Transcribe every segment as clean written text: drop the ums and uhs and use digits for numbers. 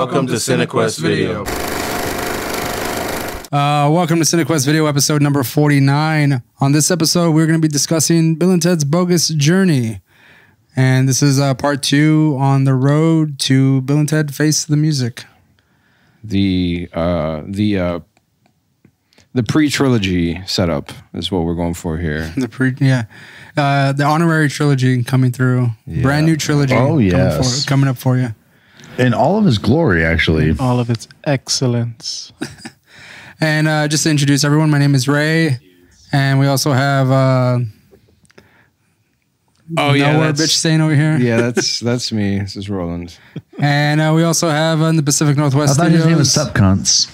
Welcome to Cinequest Video. Welcome to Cinequest Video episode number 49. On this episode, we're going to be discussing Bill and Ted's Bogus Journey. And this is part 2 on the road to Bill and Ted Face the Music. The pre-trilogy setup is what we're going for here. The honorary trilogy coming through. Yeah. Brand new trilogy. Oh, yes. Coming up for you. In all of his glory, actually. In all of its excellence. And just to introduce everyone, my name is Ray. And we also have bitch staying over here. Yeah, that's me. This is Roland. And we also have in the Pacific Northwest I thought Studios. his name was Sup Cunts.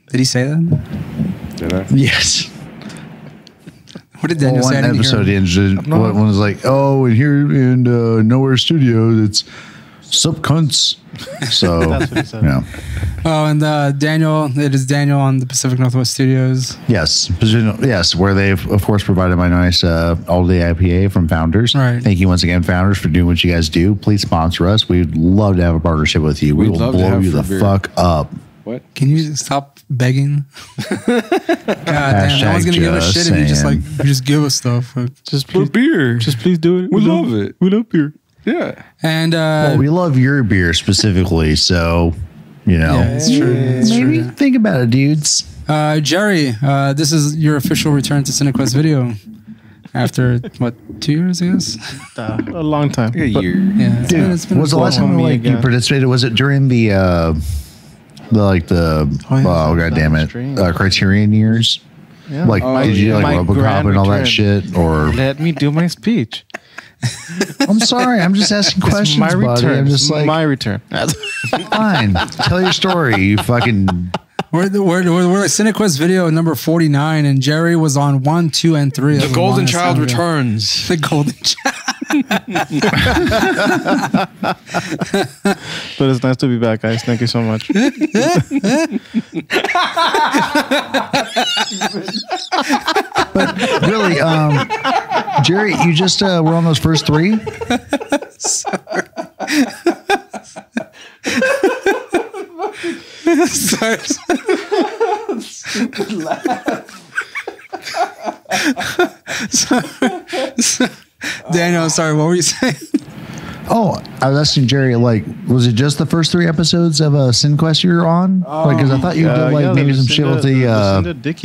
Did he say that? Did I? Yes. What did Daniel say? One episode one was like, oh, and here in Nowhere Studios, it's Sup Cunts. So, that's what he said. Yeah. Oh, and it is Daniel on the Pacific Northwest Studios. Yes, where they've, of course, provided my nice all-day IPA from Founders. Right. Thank you once again, Founders, for doing what you guys do. Please sponsor us. We'd love to have a partnership with you. We will blow you the fuck up. What? Can you stop begging? God damn, no one's gonna give us shit if you just give us stuff. Just please, beer. Just please do it. We love it. We love beer. Yeah. And well, we love your beer specifically, so yeah, it's true. Maybe think about it, dudes. Gerry, this is your official return to Cinekuest Video after what, 2 years, I guess? A long time. A year. Yeah, Dude, it's been was the last time you participated? Was it during the Criterion years? Yeah. Like, did you like RoboCop and all that shit? Or let me do my speech. I'm sorry, I'm just asking questions, my buddy. return. I'm just like, my return. Fine, tell your story. You fucking. We're Cinequest Video number 49, and Gerry was on 1, 2, and 3. The Golden Child returns. The Golden Child. But it's nice to be back, guys. Thank you so much. But really, Gerry, you just were on those first 3. Sorry. Sorry. Stupid laugh. Daniel, sorry, what were you saying? Oh, I was asking Gerry, like, was it just the first 3 episodes of Cinekuest you were on? Because I thought you did maybe some shit with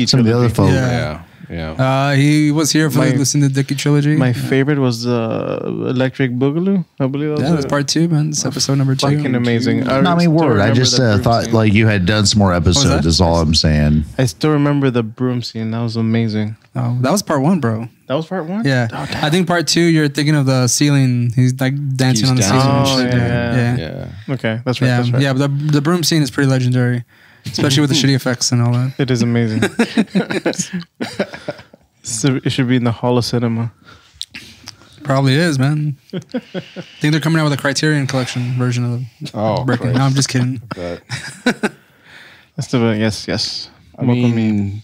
some of the other folk. Yeah. He was here for the Lucinda Dickey trilogy. My favorite was Electric Boogaloo. I believe that was part 2, man. It's episode number 2. Fucking amazing. Not me word. I just thought like you had done some more episodes. Is all I'm saying. I still remember the broom scene. That was amazing. Oh, that was part 1, bro. That was part 1? Yeah. Oh, I think part 2, you're thinking of the ceiling. He's like dancing on the ceiling and shit. Yeah. Okay, that's right. That's right. Yeah, but the broom scene is pretty legendary, especially with the shitty effects and all that. It is amazing. So it should be in the Hall of Cinema. Probably is, man. I think they're coming out with a Criterion Collection version of Breaking. No, I'm just kidding. That's the yes. I mean,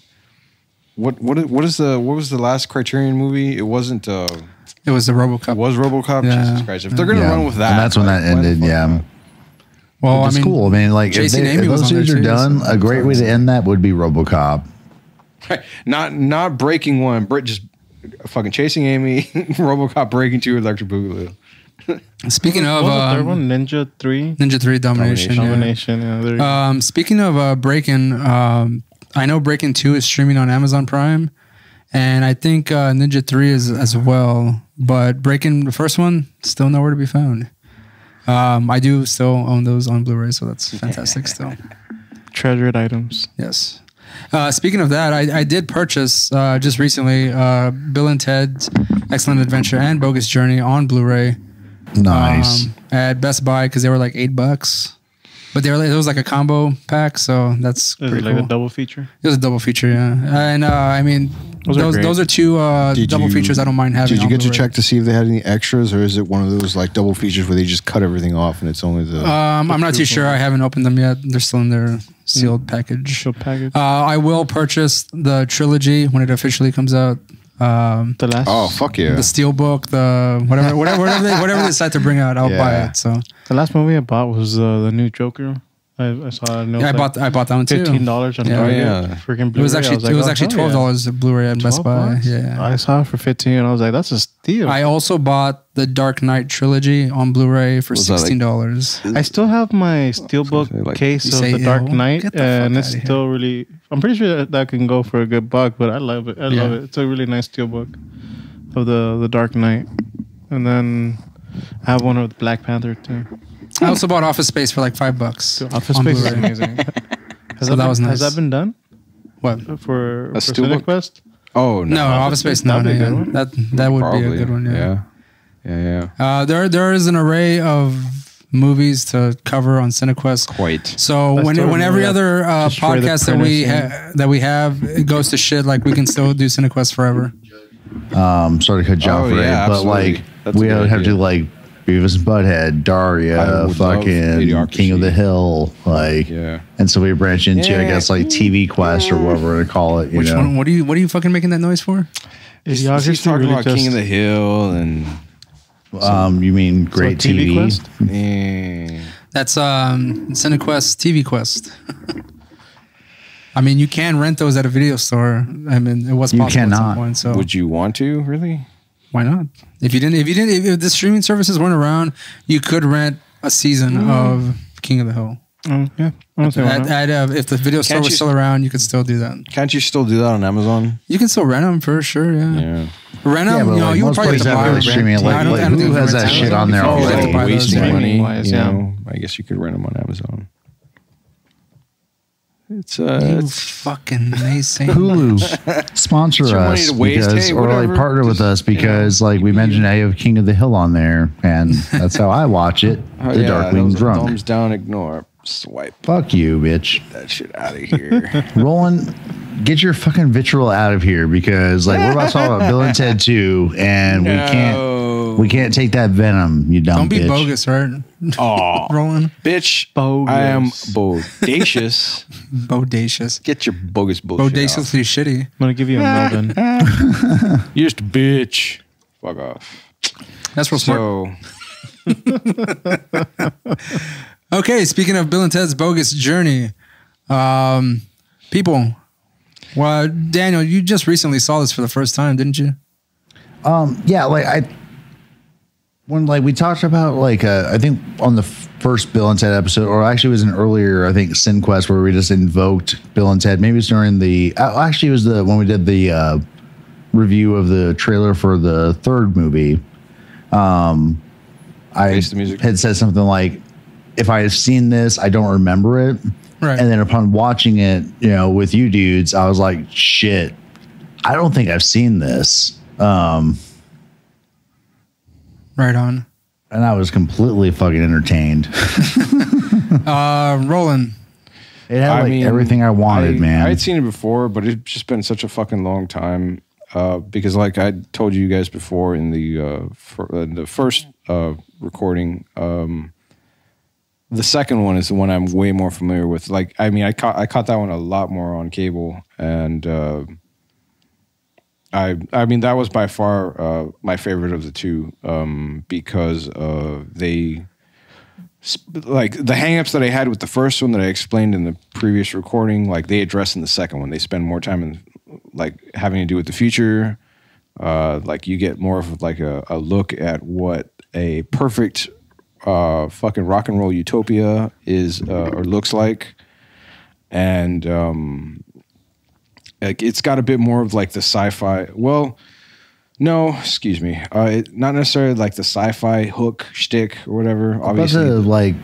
what was the last Criterion movie? It wasn't. It was the RoboCop. It was RoboCop. Yeah. Jesus Christ! If they're gonna run with that, and that's when that ended. Yeah. Well, it's cool. I mean, like if those dudes are done, a great way to end that would be RoboCop. Right. Not breaking one, just fucking chasing Amy, RoboCop breaking 2, Electric Boogaloo. Speaking of the third one, Ninja 3. Ninja 3 Domination. Yeah. Speaking of Breaking, I know Breaking 2 is streaming on Amazon Prime, and I think Ninja 3 is as well. But Breaking, the first one, still nowhere to be found. I do still own those on Blu-ray, so that's fantastic still. Treasured items. Yes. Speaking of that, I did purchase just recently Bill and Ted's Excellent Adventure and Bogus Journey on Blu-ray. Nice. At Best Buy because they were like $8, but it was like a combo pack, so that's pretty cool. Is it like a double feature? It was a double feature, yeah. And I mean, those are 2 double features I don't mind having. Did you get to check to see if they had any extras, or is it one of those like double features where they just cut everything off and it's only the? I'm not too sure. I haven't opened them yet. They're still in their sealed package. Sealed package. I will purchase the trilogy when it officially comes out. The last. Oh fuck yeah! The Steelbook, the whatever they decide to bring out, I'll buy it. So the last movie I bought was the new Joker. I saw. I bought that one too. $15 on Target. Freaking Blu-ray. It was actually $12 at Blu-ray at Best Buy. Yeah, I saw it for 15, and I was like, "That's a steal." I also bought the Dark Knight trilogy on Blu-ray for $16. I still have my Steelbook case of the Dark Knight, and it's still really. I'm pretty sure that can go for a good buck, but I love it. I love it. It's a really nice Steelbook of the Dark Knight, and then I have one of the Black Panther too. I also bought Office Space for like $5. Office Space is amazing. So that was nice. Has that been done? What for Steelbook? Cinekuest? Oh no, Office Space. No, that would be a good one. Yeah. There is an array of movies to cover on Cinequest. Quite. So when every other podcast that we have it goes to shit, like we can still do Cinequest forever. Sorry to cut you off, Ray, but like we have to like Beavis and Butthead, Daria, fucking King of the Hill, like, and so we branch into I guess like TV Quest or whatever we're gonna call it. Which one? What are you fucking making that noise for? He's talking about King of the Hill and. You mean Great TV? Quest? That's Cinequest TV Quest. I mean, you can rent those at a video store. I mean, it was possible at some point. So, would you want to really? Why not? If the streaming services weren't around, you could rent a season of King of the Hill. Yeah. If the video store was still around, you could still do that. Can't you still do that on Amazon? You can still rent them for sure. Yeah. Rent them. Yeah, like you would probably have to buy them. Streaming. Who has that shit on there already? Wasting money. I guess you could rent them on Amazon. It's fucking amazing. Hulu sponsor us because, or like partner with us because like we mentioned I have King of the Hill on there and that's how I watch it. The Darkwing Drunk. Thumbs down, ignore, swipe. Fuck you, bitch. That shit out of here. Roland, get your fucking vitriol out of here because like we're about to talk about Bill and Ted 2 and we can't take that venom, you dumb bitch. Don't be bogus, right? Oh, Roland. Bitch, bogus. I am bodacious. Bodacious. Get your bogus bullshit Bodaciously shitty. I'm going to give you a Melvin. You're just a bitch. Fuck off. That's real smart. Okay, speaking of Bill and Ted's Bogus Journey, people, well, Daniel, you just recently saw this for the first time, didn't you? Yeah, like when like we talked about like I think on the first Bill and Ted episode, or actually it was an earlier I think Cinekuest where we just invoked Bill and Ted. Maybe it's during the actually it was when we did the review of the trailer for the third movie. I had said something like, if I have seen this, I don't remember it. Right. And then upon watching it, with you dudes, I was like, shit, I don't think I've seen this. Right on. And I was completely fucking entertained. Roland. It had everything I wanted, man. I'd seen it before, but it's just been such a fucking long time. Because like I told you guys before in the first recording, the second one is the one I'm way more familiar with. Like, I mean, I caught that one a lot more on cable, and I mean that was by far my favorite of the two, because they like the hangups that I had with the first one that I explained in the previous recording, like they address in the second one. They spend more time in like having to do with the future. Like you get more of like a look at what a perfect fucking rock and roll utopia is or looks like, and like it's got a bit more of like the sci-fi. Well, no, excuse me, not necessarily like the sci-fi hook shtick or whatever. Obviously,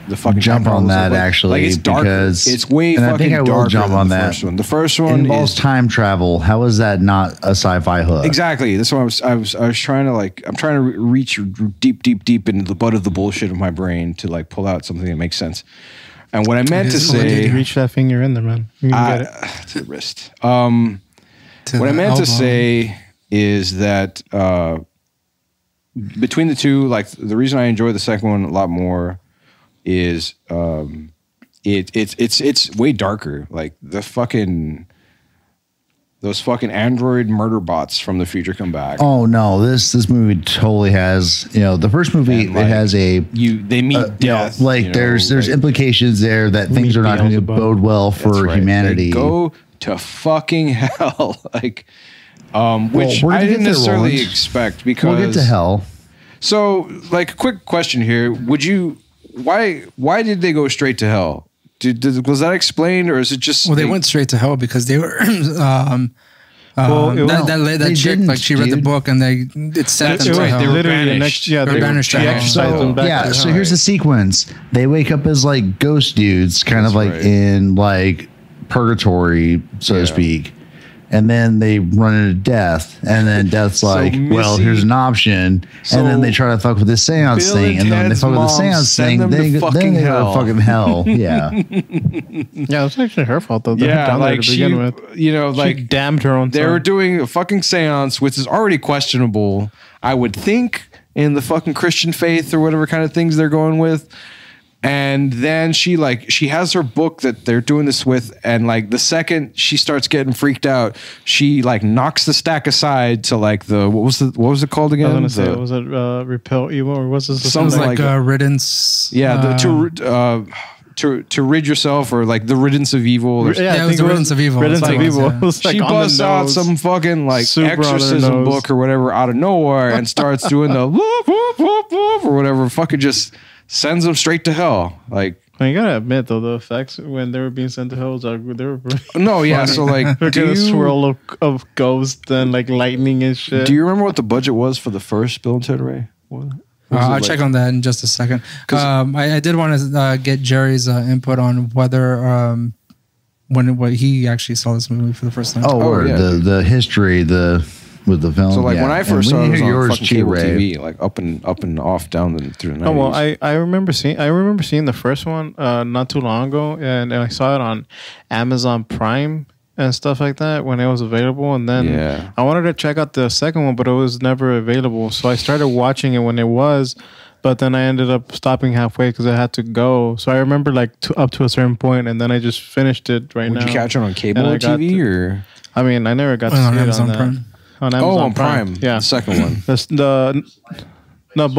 the fucking jump on that actually, like it's darker. Because it's way and fucking I think I will darker jump than on the that. first one. The first one involves time travel. How is that not a sci-fi hook? Exactly. That's what I was trying to like. I'm trying to reach deep into the butt of the bullshit of my brain to like pull out something that makes sense. And what I meant to say, reach that finger in there, man. You can get it to the wrist. What I meant to say is that between the two, like the reason I enjoy the second one a lot more is it's way darker. Like the those fucking android murder bots from the future come back. Oh no, this movie totally has, the first movie, it has they meet death. There's implications there that things are not going to bode well for humanity. They go to fucking hell. Which I didn't necessarily expect, because we'll get to hell. So, quick question here: why did they go straight to hell? Was that explained, or is it just? Well, they went straight to hell because they were. That chick, she read the book, and it sent them to hell. They literally banished. They banished to hell. So here's the sequence: they wake up as ghost dudes, kind of in purgatory, so to speak. And then they run into death, and then death's well, here's an option. And then they try to fuck with the seance thing, and then they fuck with the seance thing. Then they go to fucking hell. Yeah. Yeah, it was actually her fault though. Yeah, she damned her own. They were doing a fucking seance, which is already questionable, I would think, in the fucking Christian faith or whatever kind of things they're going with. And then she has her book that they're doing this with, and the second she starts getting freaked out, she knocks the stack aside to what was it called again? I was gonna say, was it repel evil, or was this something like riddance? Yeah, to rid yourself, or the riddance of evil. Yeah, it was the riddance of evil. Riddance of evil. Yeah. She busts out some fucking exorcism book or whatever out of nowhere and starts doing the whoop, whoop, whoop, whoop, or whatever. Fucking just sends them straight to hell. You gotta admit though, the effects when they were being sent to hell, they were no, yeah. So a swirl of ghosts and lightning and shit. Do you remember what the budget was for the first Bill and Ted Ray? I'll check on that in just a second. I did want to get Jerry's input on whether when he actually saw this movie for the first time. The history, with the film. So when I first saw it, was on fucking cable TV, up and off down through the 90s. Oh well, I remember seeing the first one not too long ago, and I saw it on Amazon Prime and stuff like that when it was available. And then I wanted to check out the second one, but it was never available. So I started watching it when it was, but then I ended up stopping halfway because I had to go. So I remember up to a certain point, and then I just finished it now. Would you catch it on cable TV or? I mean, I never got to see Amazon it on Prime. On Amazon Prime. Yeah, the second one.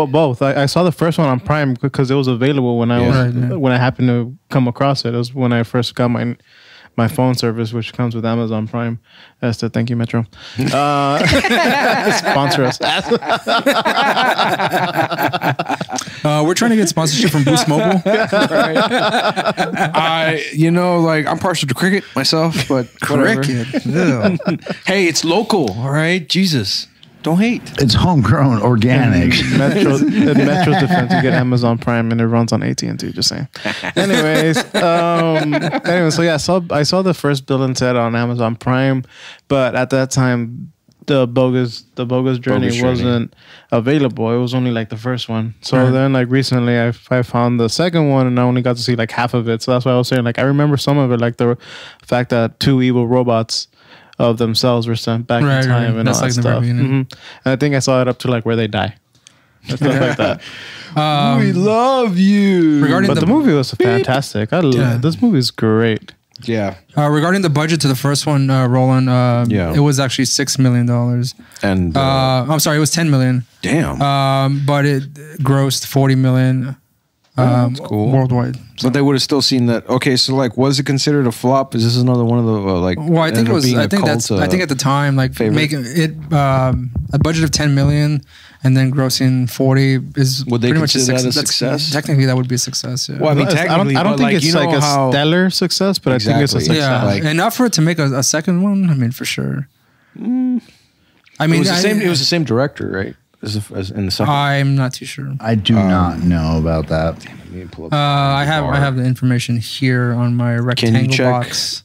Both. I saw the first one on Prime because it was available when I happened to come across it. It was when I first got my phone service, which comes with Amazon Prime. Thank you, Metro. Sponsor us. We're trying to get sponsorship from Boost Mobile. I'm partial to cricket myself, but cricket. Hey, it's local, all right? Jesus. Don't hate. It's homegrown, organic. Metro's defense, you get Amazon Prime and it runs on AT&T. Just saying. Anyways, so yeah, I saw the first Bill and Ted on Amazon Prime, but at that time, the bogus journey wasn't available. It was only the first one. So then recently, I found the second one, and I only got to see half of it. So that's why I was saying I remember some of it, the fact that two evil robots of themselves were sent back in time and all that stuff. And I think I saw it up to where they die. And stuff like that. We love you. But the movie was fantastic. This movie is great. Yeah. Regarding the budget to the first one, Roland, it was actually $6 million. And I'm sorry, it was $10 million. Damn. But it grossed $40 million. That's cool. Worldwide. So they would have still seen that. Okay, so was it considered a flop? Is this another one of the Well, I think it was. I think at the time, making it a budget of $10 million and then grossing 40 is would they pretty much consider that a success? Technically, that would be a success. Yeah. Well, I mean, technically, I don't think it's a stellar success, but I think it's a success. Yeah, enough for it to make a second one. I mean, for sure. I mean, it was the same director, right? As in the second. I'm not too sure. I do not know about that. I have the information here on my rectangle box.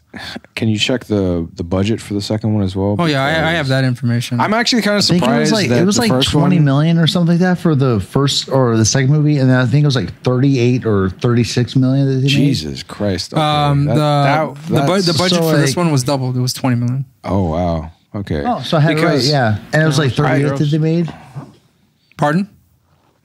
Can you check the budget for the second one as well? Oh yeah, I have that information. I'm actually kind of surprised it was like 20 million or something like that for the first or the second movie, and then I think it was like 38 or 36 million. That they Jesus made. Christ! Okay. The budget for this one was doubled. It was 20 million. Oh wow. Okay. Oh, so I had it right. Yeah, and it was like 38 that they made. Pardon?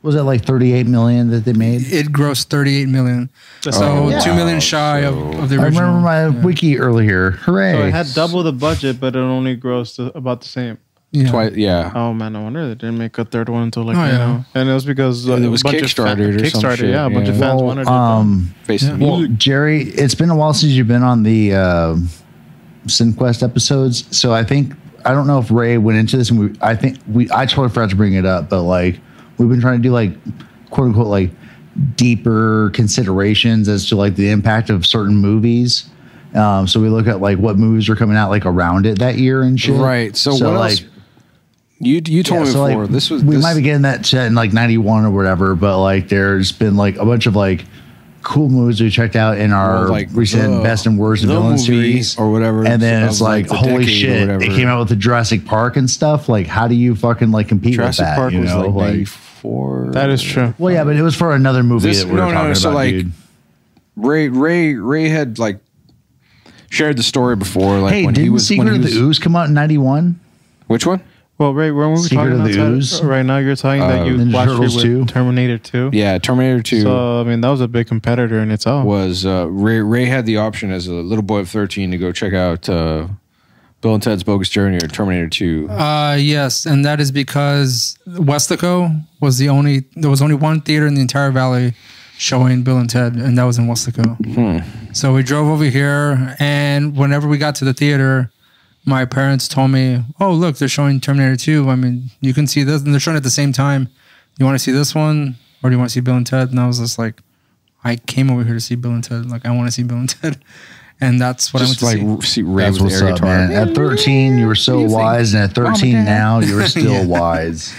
Was it like 38 million that they made? It grossed 38 million. So 2 million shy of the original. I remember my wiki earlier. Hooray. So it had double the budget, but it only grossed about the same. Yeah. Twice, yeah. Oh man, no wonder they didn't make a third one until like and it was because it was Kickstarted or some shit. Yeah, a bunch of fans wanted it. Well, Jerry, it's been a while since you've been on the Cinekuest episodes, so I don't know if Ray went into this, and I totally forgot to bring it up, but like we've been trying to do like quote unquote like deeper considerations as to like the impact of certain movies. So we look at like what movies are coming out like around it that year and shit. Right. So what like, else? You told me before. Like, we might be getting that shit in like 91 or whatever, but like there's been like a bunch of like cool movies we checked out in our like recent best and worst villain series or whatever. And then it's like holy shit, it came out with the Jurassic Park and stuff. Like how do you fucking like compete with that? Park was like 94. That is true. Well, yeah, but it was for another movie that we were talking about, like, dude. Ray had like shared the story before. Like, hey, when didn't Secret of the Ooze come out in 91? Which one? Well, Ray, when we were Secret talking of the Ooze? right now, you're talking that you Ninja watched Turtles it 2? with Terminator 2. Yeah, Terminator 2. So, I mean, that was a big competitor in itself. Was Ray had the option as a little boy of 13 to go check out Bill and Ted's Bogus Journey or Terminator 2. Yes, and that is because Westaco was there was only one theater in the entire valley showing Bill and Ted, and that was in Westaco. So we drove over here, and whenever we got to the theater, my parents told me, oh, look, they're showing Terminator 2. I mean, you can see this, and they're showing it at the same time. You want to see this one, or do you want to see Bill and Ted? And I was just like, I came over here to see Bill and Ted. Like, I want to see Bill and Ted. And that's what just I went to see. Ray with air guitar. Man. At 13, you were so wise, and at 13 now, you're still wise.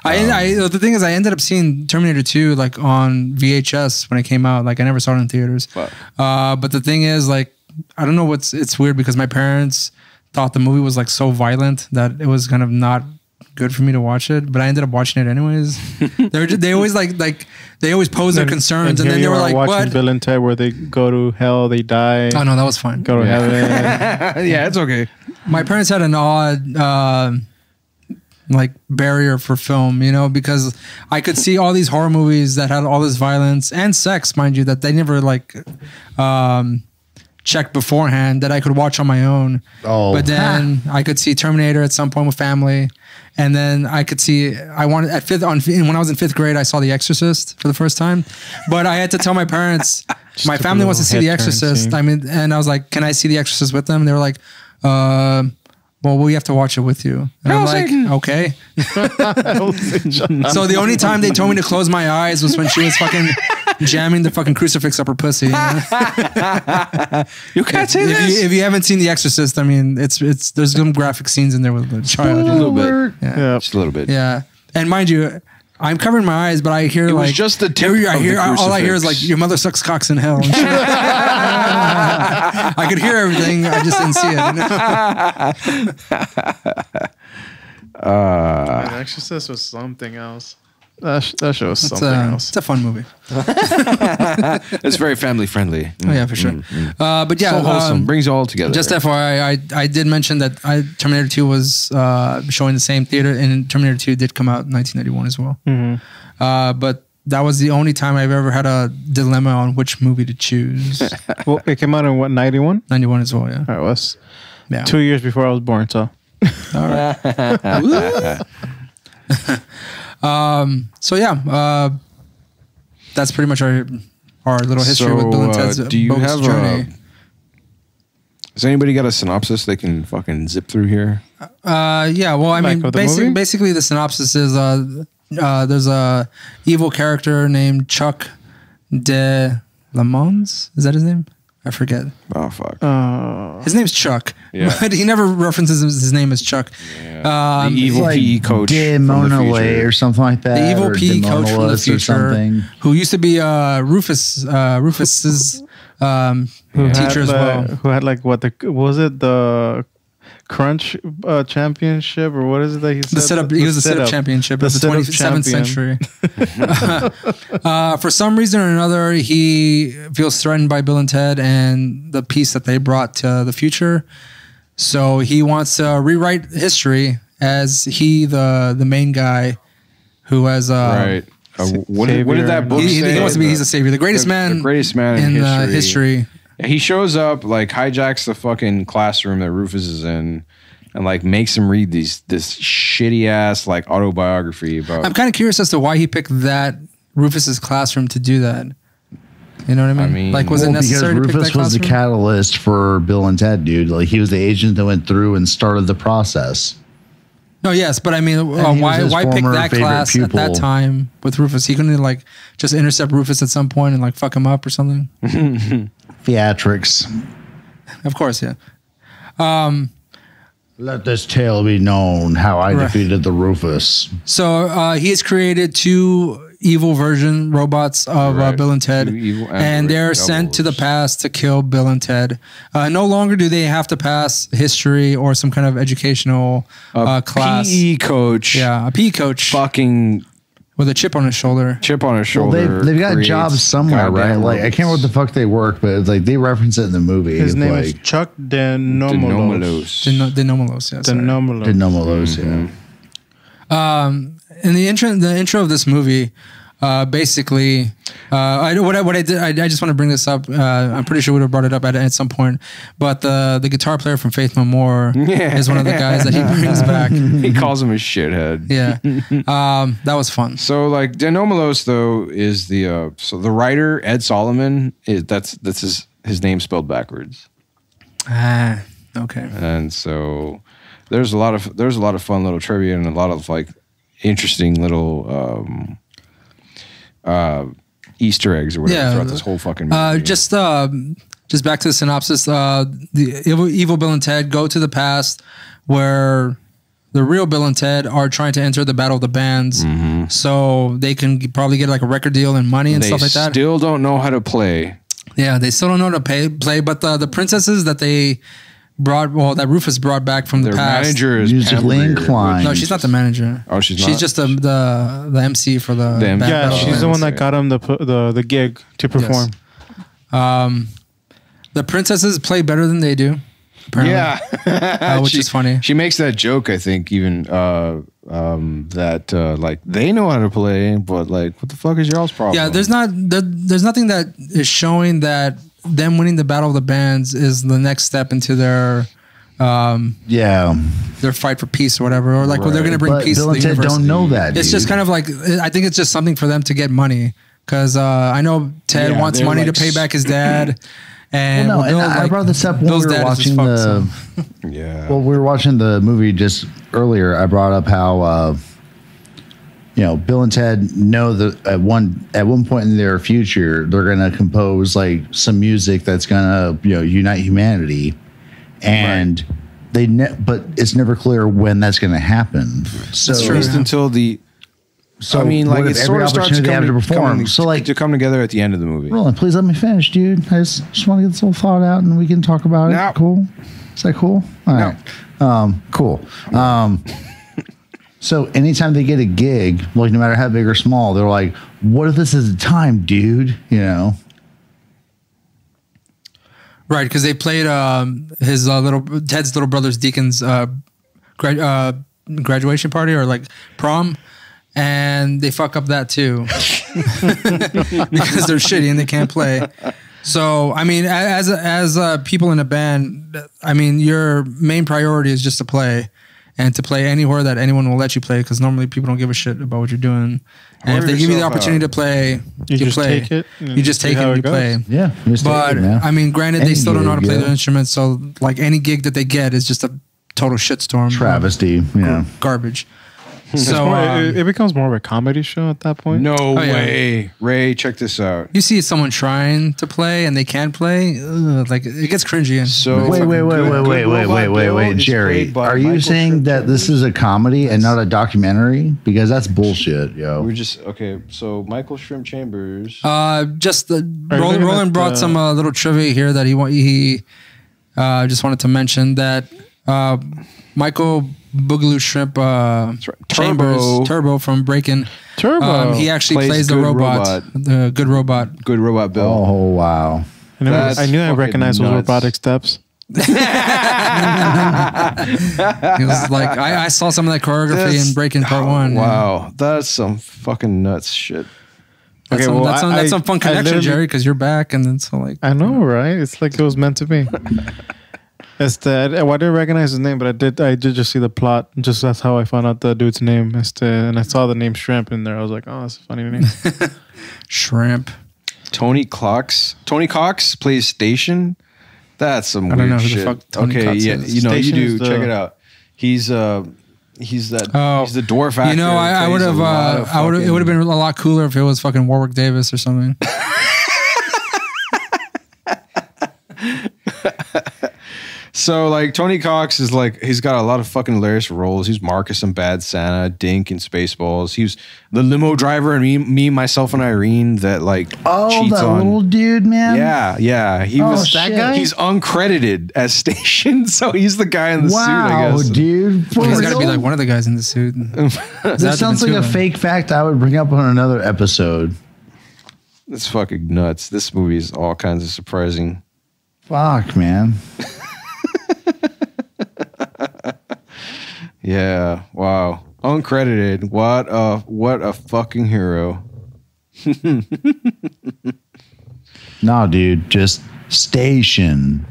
The thing is, I ended up seeing Terminator 2 like on VHS when it came out. Like, I never saw it in theaters. But the thing is, like, I don't know it's weird because my parents thought the movie was like so violent that it was kind of not good for me to watch it, but I ended up watching it anyways. They always they always pose their concerns, and then they were like, watching "What?" Bill and Ted, where they go to hell, they die. Oh no, that was fine. Go to heaven. Yeah, it's okay. My parents had an odd like barrier for film, you know, because I could see all these horror movies that had all this violence and sex, mind you, that they never like checked beforehand that I could watch on my own. But then I could see Terminator at some point with family, and then I could see when I was in 5th grade, I saw The Exorcist for the first time, but I had to tell my parents my family wants to see The Exorcist. I mean, and I was like, can I see The Exorcist with them? And they were like, well, we have to watch it with you. And I'm like, okay. So the only time they told me to close my eyes was when she was fucking jamming the fucking crucifix up her pussy. You know? You can't say this. If you haven't seen The Exorcist, I mean, there's some graphic scenes in there with the child. A little bit. Yeah. Just a little bit. Yeah. And mind you, I'm covering my eyes, but I hear it like was just the tip all I hear is like, your mother sucks cocks in hell. I could hear everything. I just didn't see it. You know? The Exorcist was something else. That show was something else. It's a fun movie. It's very family friendly. Oh yeah, for sure. But yeah, so wholesome. Brings you all together. Just FYI, I did mention that Terminator 2 was showing the same theater, and Terminator 2 did come out in 1991 as well. But that was the only time I've ever had a dilemma on which movie to choose. Well, it came out in what, 91? 91 as well, yeah. It was 2 years before I was born, so. All right. So yeah, that's pretty much our little history with Bill and Ted's Bogus Journey. Has anybody got a synopsis they can fucking zip through here? Yeah, well, I mean, basically the synopsis is there's a evil character named Chuck deNomelos. Is that his name? I forget. Oh, fuck. His name's Chuck, but he never references his name as Chuck. Yeah. The evil PE coach deNomelos or something like that. The evil PE coach from the future, who used to be Rufus's teacher as well. Who had like what was it, the Crunch championship, or what is it that he said? He was the sit-up championship of the 27th century. For some reason or another, he feels threatened by Bill and Ted and the peace that they brought to the future. So he wants to rewrite history as he, the main guy, who has right. What did that book say? He wants to be. He's a savior, the greatest man in history. He shows up, like hijacks the fucking classroom that Rufus is in, and like makes him read this shitty ass like autobiography about. I'm kind of curious as to why he picked that Rufus's classroom to do that. You know what I mean? Like, was it necessary? Because Rufus was the catalyst for Bill and Ted, dude. Like, he was the agent that went through and started the process. No, yes, but I mean, why pick that class pupil at that time with Rufus? He couldn't like just intercept Rufus at some point and like fuck him up or something. Theatrics, of course, yeah. Let this tale be known how I defeated the Rufus. So he has created 2 evil version robots of Bill and Ted, and they're sent to the past to kill Bill and Ted. No longer do they have to pass history or some kind of educational class. PE coach. Yeah, a PE coach. Fucking with a chip on his shoulder. Well, they've got jobs somewhere, right? Like, I can't remember what the fuck they work, but it's like they reference it in the movie. His name is Chuck deNomelos. deNomelos, yes. deNomelos, yeah. In the intro of this movie, basically, what I did, I just want to bring this up. I'm pretty sure we would have brought it up at some point, but the guitar player from Faith No More is one of the guys that he brings back. He calls him a shithead. Yeah, that was fun. So like deNomelos though is the so the writer Ed Solomon that's his name spelled backwards. Okay. And so there's a lot of fun little trivia and a lot of like interesting little Easter eggs or whatever throughout this whole fucking movie. Just back to the synopsis. The evil Bill and Ted go to the past where the real Bill and Ted are trying to enter the Battle of the Bands, so they can probably get like a record deal and money and stuff like that. They still don't know how to play. Yeah, they still don't know how to play, but the princesses that they that Rufus brought back from the past. Manager is musically inclined. No, she's not the manager. Oh, she's not? She's just the MC for the band. Yeah, she's the one that got him the gig to perform. Yes. The princesses play better than they do, apparently. Yeah. Which is funny. She makes that joke, I think, even that like they know how to play, but like what the fuck is y'all's problem? Yeah, there's nothing that is showing that them winning the Battle of the Bands is the next step into their their fight for peace or whatever, or like they're going to bring peace Bill to the and Ted universe. don't know that. It's just kind of like, I think it's just something for them to get money, because I know Ted wants money to pay back his dad. And I brought this up when we were watching we were watching the movie just earlier. I brought up how Bill and Ted know that at one point in their future they're going to compose like some music that's going to unite humanity, and but it's never clear when that's going to happen. So at least until the. So I mean, like, it's sort of starts to come together at the end of the movie. Roland, please let me finish, dude. I just want to get this whole thought out, and we can talk about it. No. Cool. Is that cool? All right. Cool. So anytime they get a gig, like no matter how big or small, they're like, "What if this is the time, dude?" Right, because they played his Ted's little brother's deacon's graduation party or like prom. And they fuck up that too because they're shitty and they can't play. So, I mean, as people in a band, I mean, your main priority is just to play and to play anywhere that anyone will let you play, because normally people don't give a shit about what you're doing. And if they give you the opportunity to play, you play. Take it. You just take it and you play. Yeah. But I mean, granted, they still don't know how to play their instruments. So, like, any gig that they get is just a total shitstorm. Travesty. Garbage. So it becomes more of a comedy show at that point. No way. Ray, check this out. You see someone trying to play and they can't play, like it gets cringy. And so wait, Jerry, are you saying that this is a comedy and not a documentary? Because that's bullshit, yo. We're just so Michael Shrimp Chambers. Roland brought some little trivia here that he just wanted to mention that Michael Boogaloo Shrimp Chambers Turbo from Breakin'. Turbo. He actually plays the robot. The good robot. Good robot Bill. Oh wow! I knew I recognized those robotic steps. He was like, I saw some of that choreography in Breaking Part 1. Wow, that's some fucking nuts shit. That's some fun connection, Jerry, because you're back, and then so like I know, right? It's like it was meant to be. I didn't recognize his name, but I did just see the plot. Just that's how I found out the dude's name. And I saw the name Shrimp in there. I was like, oh, that's a funny name. Shrimp. Tony Cox plays Station. That's some weird shit. I don't know who the fuck Tony Cox is. You know, Station you do. Check it out. He's the dwarf actor. You know, I would have. It would have been a lot cooler if it was fucking Warwick Davis or something. So like Tony Cox is like, he's got a lot of fucking hilarious roles. He's Marcus in Bad Santa, Dink in Spaceballs. He was the limo driver and me, myself, and Irene that like cheats on. Little dude, man. Yeah. He was that guy. He's uncredited as Station, so he's the guy in the suit. I guess. Dude. Well, he's got to be like one of the guys in the suit. This sounds like a fake fact I would bring up on another episode. That's fucking nuts. This movie is all kinds of surprising. Fuck, man. Yeah, wow. Uncredited. What a fucking hero. No, dude, just Station.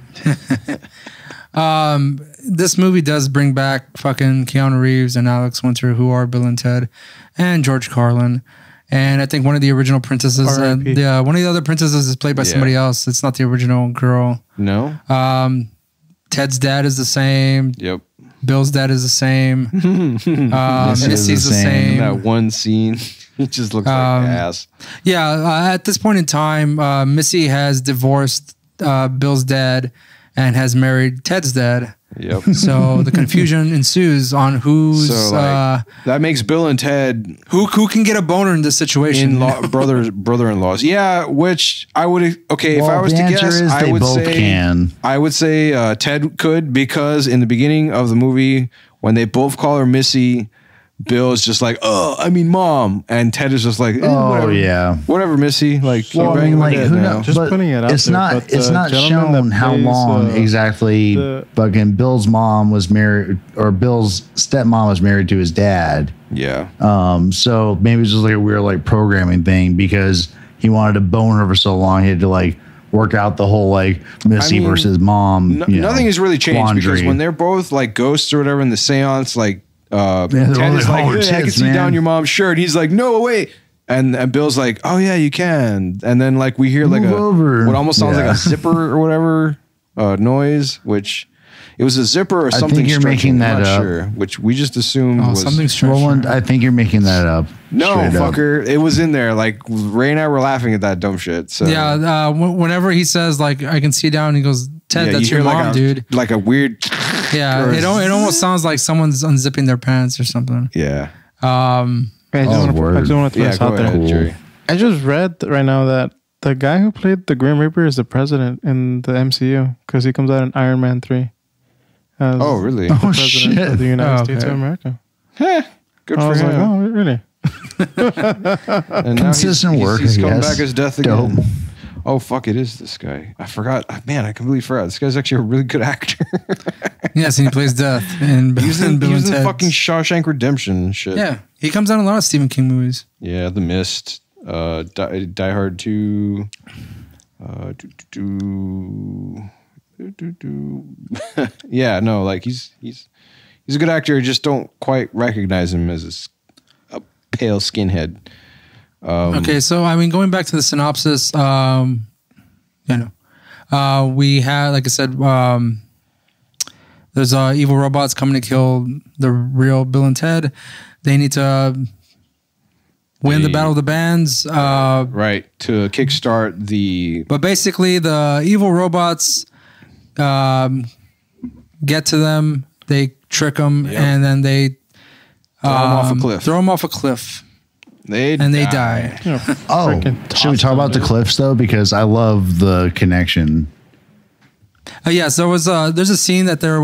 This movie does bring back fucking Keanu Reeves and Alex Winter, who are Bill and Ted, and George Carlin. And I think one of the original princesses, one of the other princesses is played by somebody else. It's not the original girl. No. Ted's dad is the same. Yep. Bill's dad is the same. Missy's the same. That one scene, he just looks like ass. Yeah, at this point in time, Missy has divorced Bill's dad and has married Ted's dad. Yep. So the confusion ensues on who's that makes Bill and Ted who can get a boner in this situation. Brother-in-laws. Yeah, which I would if I was to guess, I would say Ted could, because in the beginning of the movie when they both call her Missy, Bill is just like, oh, I mean, mom, and Ted is just like, whatever, Missy. Like, well, I mean, like, who knows? Just putting it out there. It's not shown how long exactly. Fucking Bill's mom was married, or Bill's stepmom was married to his dad. Yeah. So maybe it's just like a weird like programming thing, because he wanted to bone her for so long, he had to like work out the whole like Missy versus mom. Nothing has really changed because when they're both like ghosts or whatever in the seance, like. Ted is like, I can see down your mom's shirt. He's like, no, wait. And Bill's like, oh yeah, you can. And then like we hear like what almost sounds like a zipper or whatever noise, which it was a zipper or something. I think you're making that up. Sure, which we just assumed was something strange. Roland, I think you're making that up. No, fucker, it was in there. Like Ray and I were laughing at that dumb shit. So yeah, whenever he says like, I can see down, he goes, Ted, that's your mom, dude. Like a weird. Yeah, it almost sounds like someone's unzipping their pants or something. Yeah. I just want to throw this out there. Jerry. I just read right now that the guy who played the Grim Reaper is the president in the MCU, because he comes out in Iron Man 3. Oh, really? The president of the United States of America. Good for him. Like, oh, really? And consistent work. He's coming back as Death again. Dope. Oh, fuck, it is this guy. I forgot. Man, I completely forgot. This guy's actually a really good actor. Yes, and he plays Death. And he was in fucking Shawshank Redemption and shit. Yeah, he comes out in a lot of Stephen King movies. Yeah, The Mist, Die Hard 2. Yeah, no, like he's a good actor. I just don't quite recognize him as a pale skinhead. Okay, so I mean, going back to the synopsis, we had, like I said, there's evil robots coming to kill the real Bill and Ted. They need to win the Battle of the Bands. Right, to kickstart the... But basically, the evil robots get to them, they trick them, and then they throw them off a cliff. They die. Oh, should we talk about the cliffs though? Because I love the connection. Yes, there's a scene that they're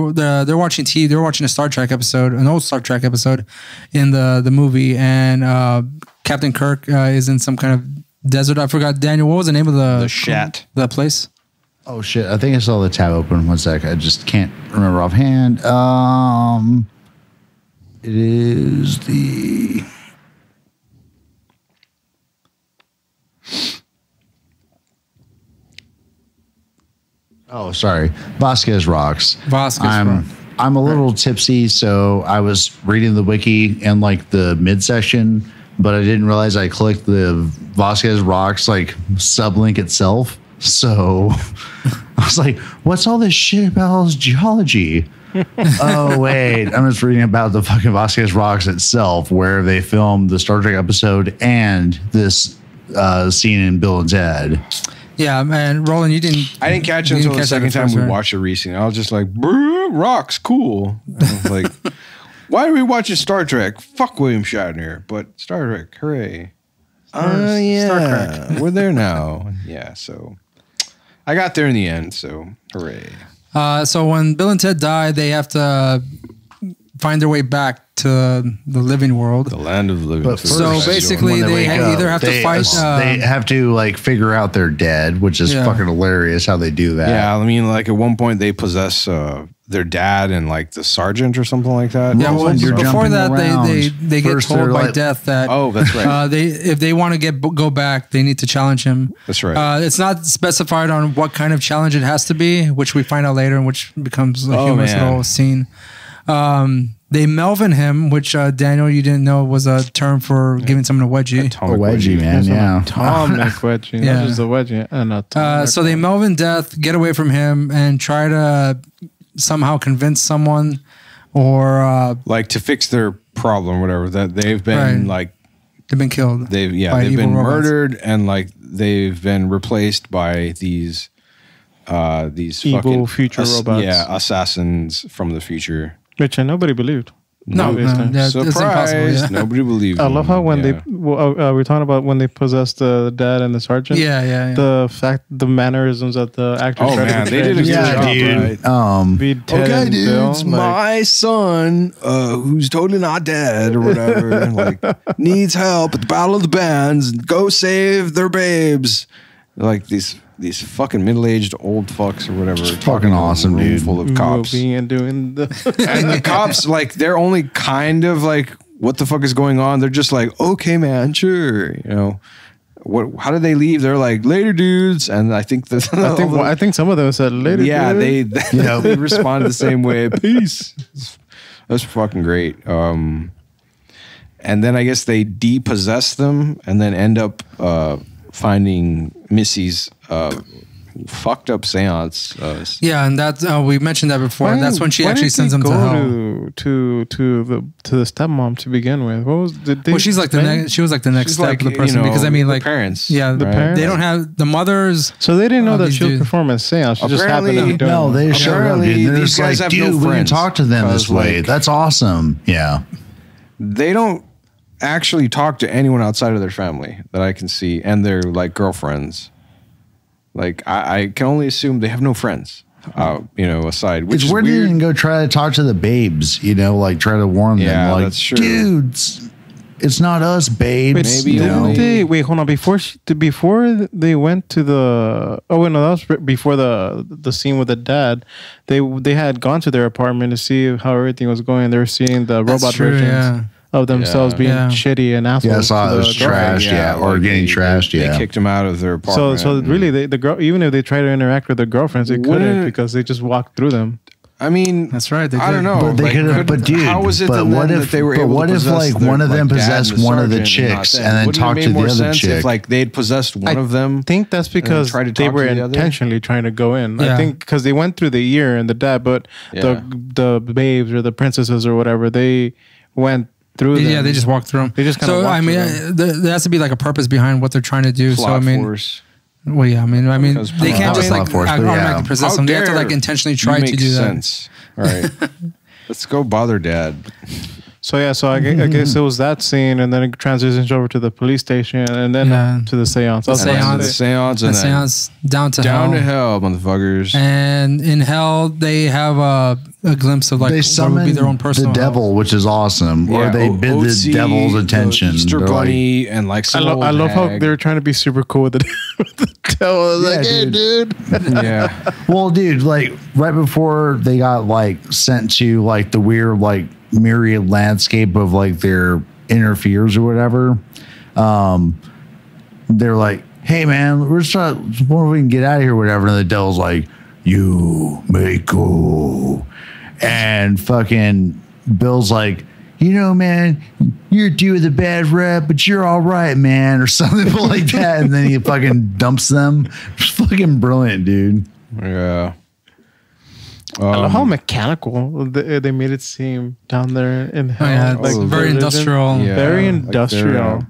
watching TV. They're watching a Star Trek episode, an old Star Trek episode, in the movie, and Captain Kirk is in some kind of desert. I forgot, Daniel. What was the name of the Shat? The place? Oh shit! I think I saw the tab open. One sec. I just can't remember offhand. It is the. Oh, sorry. Vasquez Rocks. I'm a little tipsy, so I was reading the wiki and like the midsection, but I didn't realize I clicked the Vasquez Rocks like sublink itself. So I was like, what's all this shit about geology? Oh, wait. I'm just reading about the fucking Vasquez Rocks itself, where they filmed the Star Trek episode and this scene in Bill and Ted. Yeah, man, Roland, you didn't. I didn't catch it until the second time we watched it recently. I was just like, rocks, cool. I was like, why are we watching Star Trek? Fuck William Shatner, but Star Trek, hooray. Yeah, Star Trek. We're there now. Yeah, so I got there in the end, so hooray. So when Bill and Ted die, they have to find their way back to the living world, the land of the living. But so basically, they either have to fight. They have to like figure out they're dead, which is fucking hilarious how they do that. Yeah, I mean, like at one point they possess their dad and like the sergeant or something like that. Yeah, well, before that they get told by Death that that's right. If they want to go back, they need to challenge him. That's right. It's not specified on what kind of challenge it has to be, which we find out later, and which becomes a humorous little scene. They Melvin him, which Daniel, you didn't know was a term for giving someone a wedgie. A wedgie, man. Yeah, atomic wedgie. Not just a wedgie. So they Melvin Death, get away from him, and try to somehow convince someone, or like to fix their problem, whatever. That they've been they've been killed. They've been murdered, and like they've been replaced by these evil fucking future robots. Yeah, assassins from the future. Which nobody believed. No, surprise! Yeah. Nobody believed. I love how when we're talking about when they possessed the dad and the sergeant. Yeah. The mannerisms that the actors. Oh man, they did a good job, dude. Okay, dude, it's my son who's totally not dead or whatever, and like needs help at the Battle of the Bands. Go save their babes. Like these fucking middle-aged old fucks or whatever. It's fucking awesome, dude. Full of cops. And doing the and the cops, like, they're only kind of like, what the fuck is going on? They're just like, okay, man, sure. You know, how did they leave? They're like, later, dudes. And I think I think some of them said later. Yeah, dude. They responded the same way. Peace. That's fucking great. And then I guess they depossess them and then end up finding Missy's fucked up seance. And that's we mentioned that before. That's when she actually sends them to hell. To the stepmom to begin with. What was she's like she was like the next step of the person, because I mean, like parents. Yeah, the parents. They don't have the mothers. So they didn't know that she was performing a seance. She just happened to be doing. No, they showed up. These guys have no friends. We can talk to them this way. That's awesome. Yeah, they don't actually talk to anyone outside of their family that I can see, and their like girlfriends. Like I can only assume they have no friends, aside. Which is weird. They didn't go try to talk to the babes, like try to warn them. Like, that's true. Dudes, it's not us, babes. Wait, hold on. Before they went to the that was before the scene with the dad. They had gone to their apartment to see how everything was going. They were seeing the robot versions of themselves being shitty and assholes. Yeah, I saw it was trashed, or getting trashed. They kicked them out of their apartment. So really, the girl, even if they tried to interact with their girlfriends, they couldn't because they just walked through them. I mean, that's right. I don't know. But they could have. But dude, how was it what if they were able what to if like one of them possessed one of the chicks and then talked to the other chick? If like they'd possessed one of them. I think that's because they were intentionally trying to go in. I think because they went through the ear and the dad, but the babes or the princesses or whatever, they went through them. Yeah, they just walked through them. They just kind of I mean, there has to be like a purpose behind what they're trying to do. Plot so I mean, force. Well, yeah, I mean, they can't just like automatically possess them. They have to like intentionally try to do that. All right, let's go bother Dad. So I guess it was that scene, and then it transitions over to the police station, and then to the seance. The seance, down to hell, motherfuckers. And in hell, they have a glimpse of like what would be their own personal the devil, which is awesome, or they bid the devil's attention. Easter Bunny, and like I love how they're trying to be super cool with the devil. Like, hey, dude. Yeah. Well, dude, like right before they got like sent to like the weird like myriad landscape of like their inner fears or whatever, they're like, hey man, we're just trying, wonder if we can get out of here or whatever. And the devil's like, you may go. And fucking Bill's like, you know, man, you're due with a bad rep, but you're all right, man, or something like that. And then he fucking dumps them. It's fucking brilliant, dude. Yeah. I love how mechanical they made it seem down there in hell. Yeah, like very industrial. Yeah, very industrial.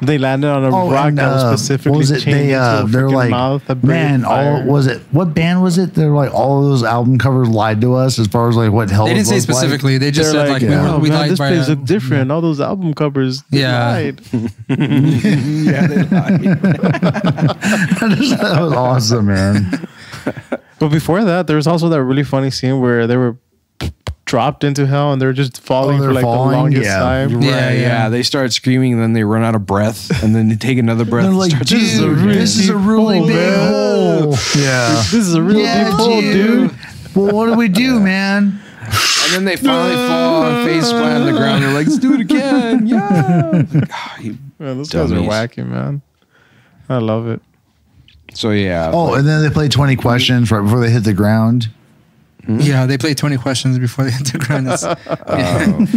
They landed on a rock that was specifically chained into a they're like, mouth. Man, what band was it? They're like, all of those album covers lied to us as far as like what hell. They didn't say specifically. Like. They just said like, we lied this by place looked different. All those album covers, they lied. Yeah, they lied. That was awesome, man. But before that, there was also that really funny scene where they were dropped into hell and they're just falling for like the longest time. Yeah. They start screaming and then they run out of breath and then they take another breath. They're like, dude, this is a really big hole. Yeah. This is a really big hole, dude. Well, what do we do, man? And then they finally fall on face plant on the ground. They're like, let's do it again. Yeah. Man, those guys are wacky, man. I love it. So, yeah. Oh, and then they play 20 questions right before they hit the ground. Yeah, they play 20 questions before they hit the ground. Oh,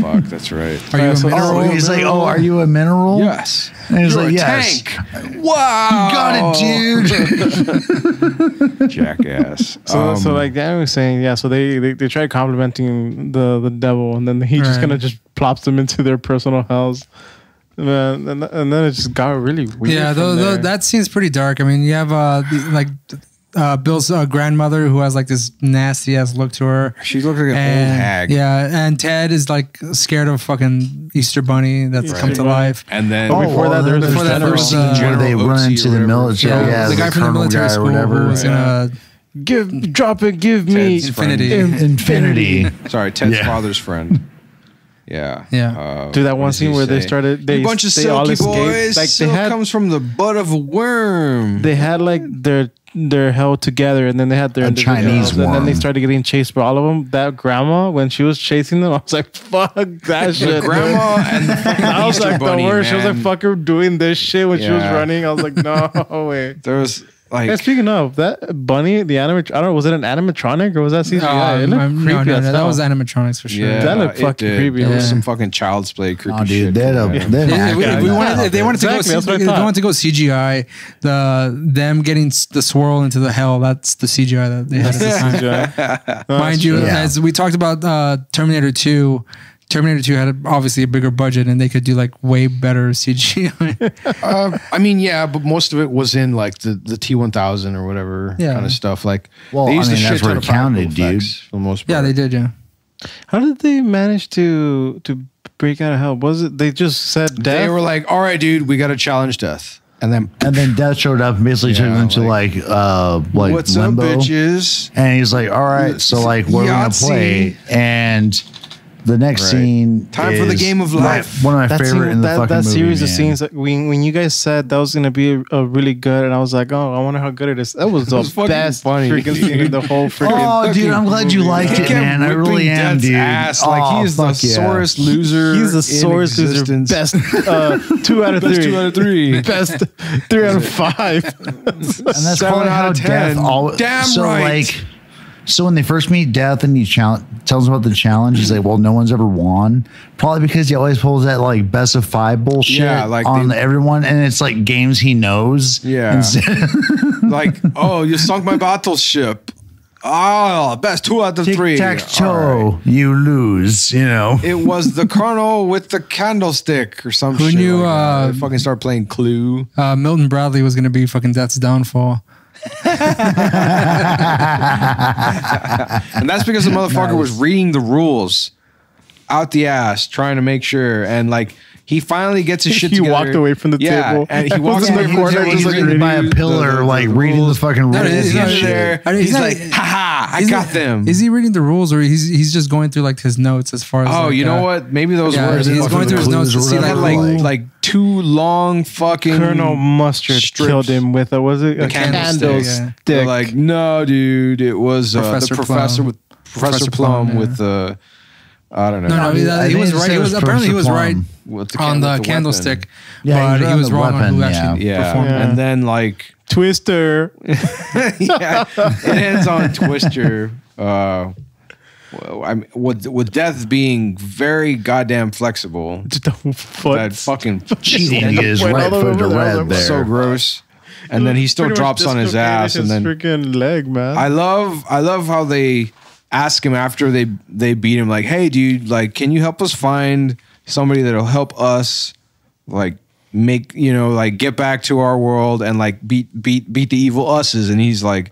fuck, that's right. Are you a mineral? Oh, he's like, are you a mineral? Yes. And he's You're like, a yes. tank. Wow. You got it, dude. Jackass. So like Dan was saying, yeah, so they tried complimenting the devil and then he just kind of just plops them into their personal hells. Man, and then it just got really weird. Yeah, that scene's pretty dark. I mean, you have Bill's grandmother who has like this nasty ass look to her. She looks like an old hag. Yeah, and Ted is like scared of a fucking Easter bunny that's come to life. And then before that, there was where they run into the military. Yeah, the guy from the military school who was gonna give me infinity. Sorry, Ted's father's friend. Yeah. Yeah. Do that one scene where they started. They a bunch of they all silky escaped. boys. Like Silk comes from the butt of a worm. They had like their hell together, and then they had their Chinese and then they worm. started getting chased by all of them. That grandma, when she was chasing them, I was like, "Fuck that shit." Grandma and the fucking I was Easter like bunny, the worst. She was like man. fucking doing this shit when she was running. I was like, no way. There was like. And speaking of that bunny, the animat, I don't know, was it an animatronic or was that CGI? It looked creepy. No, that was animatronics for sure. Yeah, that looked fucking creepy. There was some fucking child's play creepy dude, shit. If they wanted to go CGI, them getting the swirl into the hell, that's the CGI that they had at the time. Mind you, as we talked about Terminator 2, Terminator 2 had obviously a bigger budget and they could do like way better CGI. I mean, yeah, but most of it was in like the T-1000 or whatever kind of stuff. Like, they used that's where it counted, dude. For the most part. Yeah, they did. Yeah. How did they manage to break out of hell? Was it they just said death? They were like, "All right, dude, we got to challenge death," and then Death showed up and basically turned into like what's limbo. up, bitches? And he's like, all right, so like what are we gonna play? And the next scene Time for the game of life. One of my favorite in the fucking movie. That series of man. scenes, when you guys said that was gonna be a really good, and I was like, oh, I wonder how good it is. That was the best freaking scene in the whole freaking. Oh, dude, I'm glad you liked it, man. I really am, dude. Ass. Like he is the sorest loser. He's the sorest loser. Best 2 out of 3. 2 out of 3. Best 3 out of 5. And that's 7 probably out how of 10. Death always. Damn so right. Like, so when they first meet Death and he tells him about the challenge, he's like, well, no one's ever won. Probably because he always pulls that like best of 5 bullshit on everyone. And it's like games he knows. Yeah. Like, oh, you sunk my battleship. Oh, best 2 out of 3. Tic-tac-toe, right. You lose, you know. It was the colonel with the candlestick or some shit. Who knew like fucking start playing Clue. Milton Bradley was going to be fucking Death's downfall. And that's because the motherfucker was reading the rules out the ass, trying to make sure. And like he finally gets his shit He together. walked away from the table. And he walks in the corner, He's just reading by a pillar, like reading the fucking rules. He's and there. shit. He's like, haha, I got them. Is he reading the rules, or he's just going through like his notes as far as? Oh, like, you know what? Maybe those words. He's going through his notes to see He had like 2 long fucking Colonel Mustard strips. killed him with a candlestick. stick. They're like, no, dude, it was Professor the professor Plum. with Professor Plum Plum, with the. I don't know. No, he was right. He was apparently he was right With on the weapon. candlestick, Yeah, but he was wrong on who actually performed it. And then like Twister. yeah, it ends on Twister. Well, I mean, with death being very goddamn flexible, that fucking Cheating is right foot to red there. so gross. And then he still drops on his ass, and then freaking leg, man. I love how they ask him after they beat him, like, hey, dude, like, can you help us find somebody that'll help us, like, make, you know, like, get back to our world and like beat the evil us's? And he's like,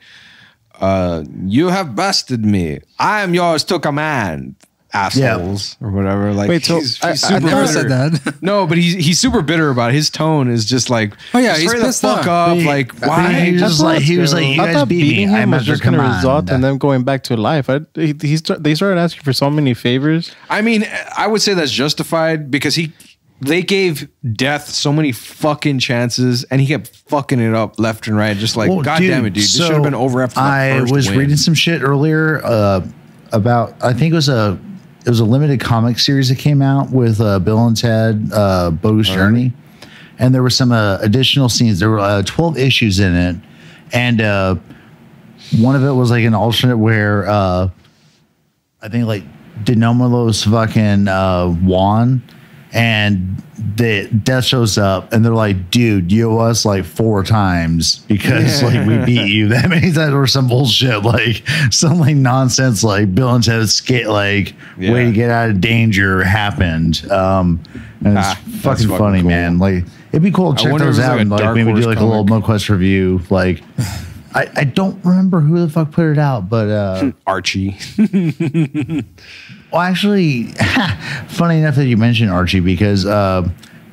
you have bested me. I am yours to command, assholes, or whatever. Like, wait, so he's I super never bitter. said that. No, but he's super bitter about it. His tone is just like, Oh, yeah, he's straight the pissed fuck off. up. Like, why? He was like, you I guys thought beat me. beating I'm him was under just going to result command. in them going back to life. They started asking for so many favors. I mean, I would say that's justified because they gave Death so many fucking chances and he kept fucking it up left and right. Just like, Well, God damn it, dude. This so should have been over after that I first was win. reading some shit earlier about, I think it was a limited comic series that came out with Bill and Ted, Bogus Journey. And there were some additional scenes. There were 12 issues in it. And one of it was like an alternate where I think like deNomelos fucking won. And the Death shows up and they're like, dude, you owe us like 4 times because like we beat you that many times, or some bullshit, like some like nonsense, like Bill and Ted's way to get out of danger happened. And it's fucking funny, cool. man. Like, it'd be cool to check wonder if those it's out like a and like Dark maybe do Horse like a little comic. MoQuest review. Like, I don't remember who the fuck put it out, but Archie. well, actually, funny enough that you mentioned Archie, because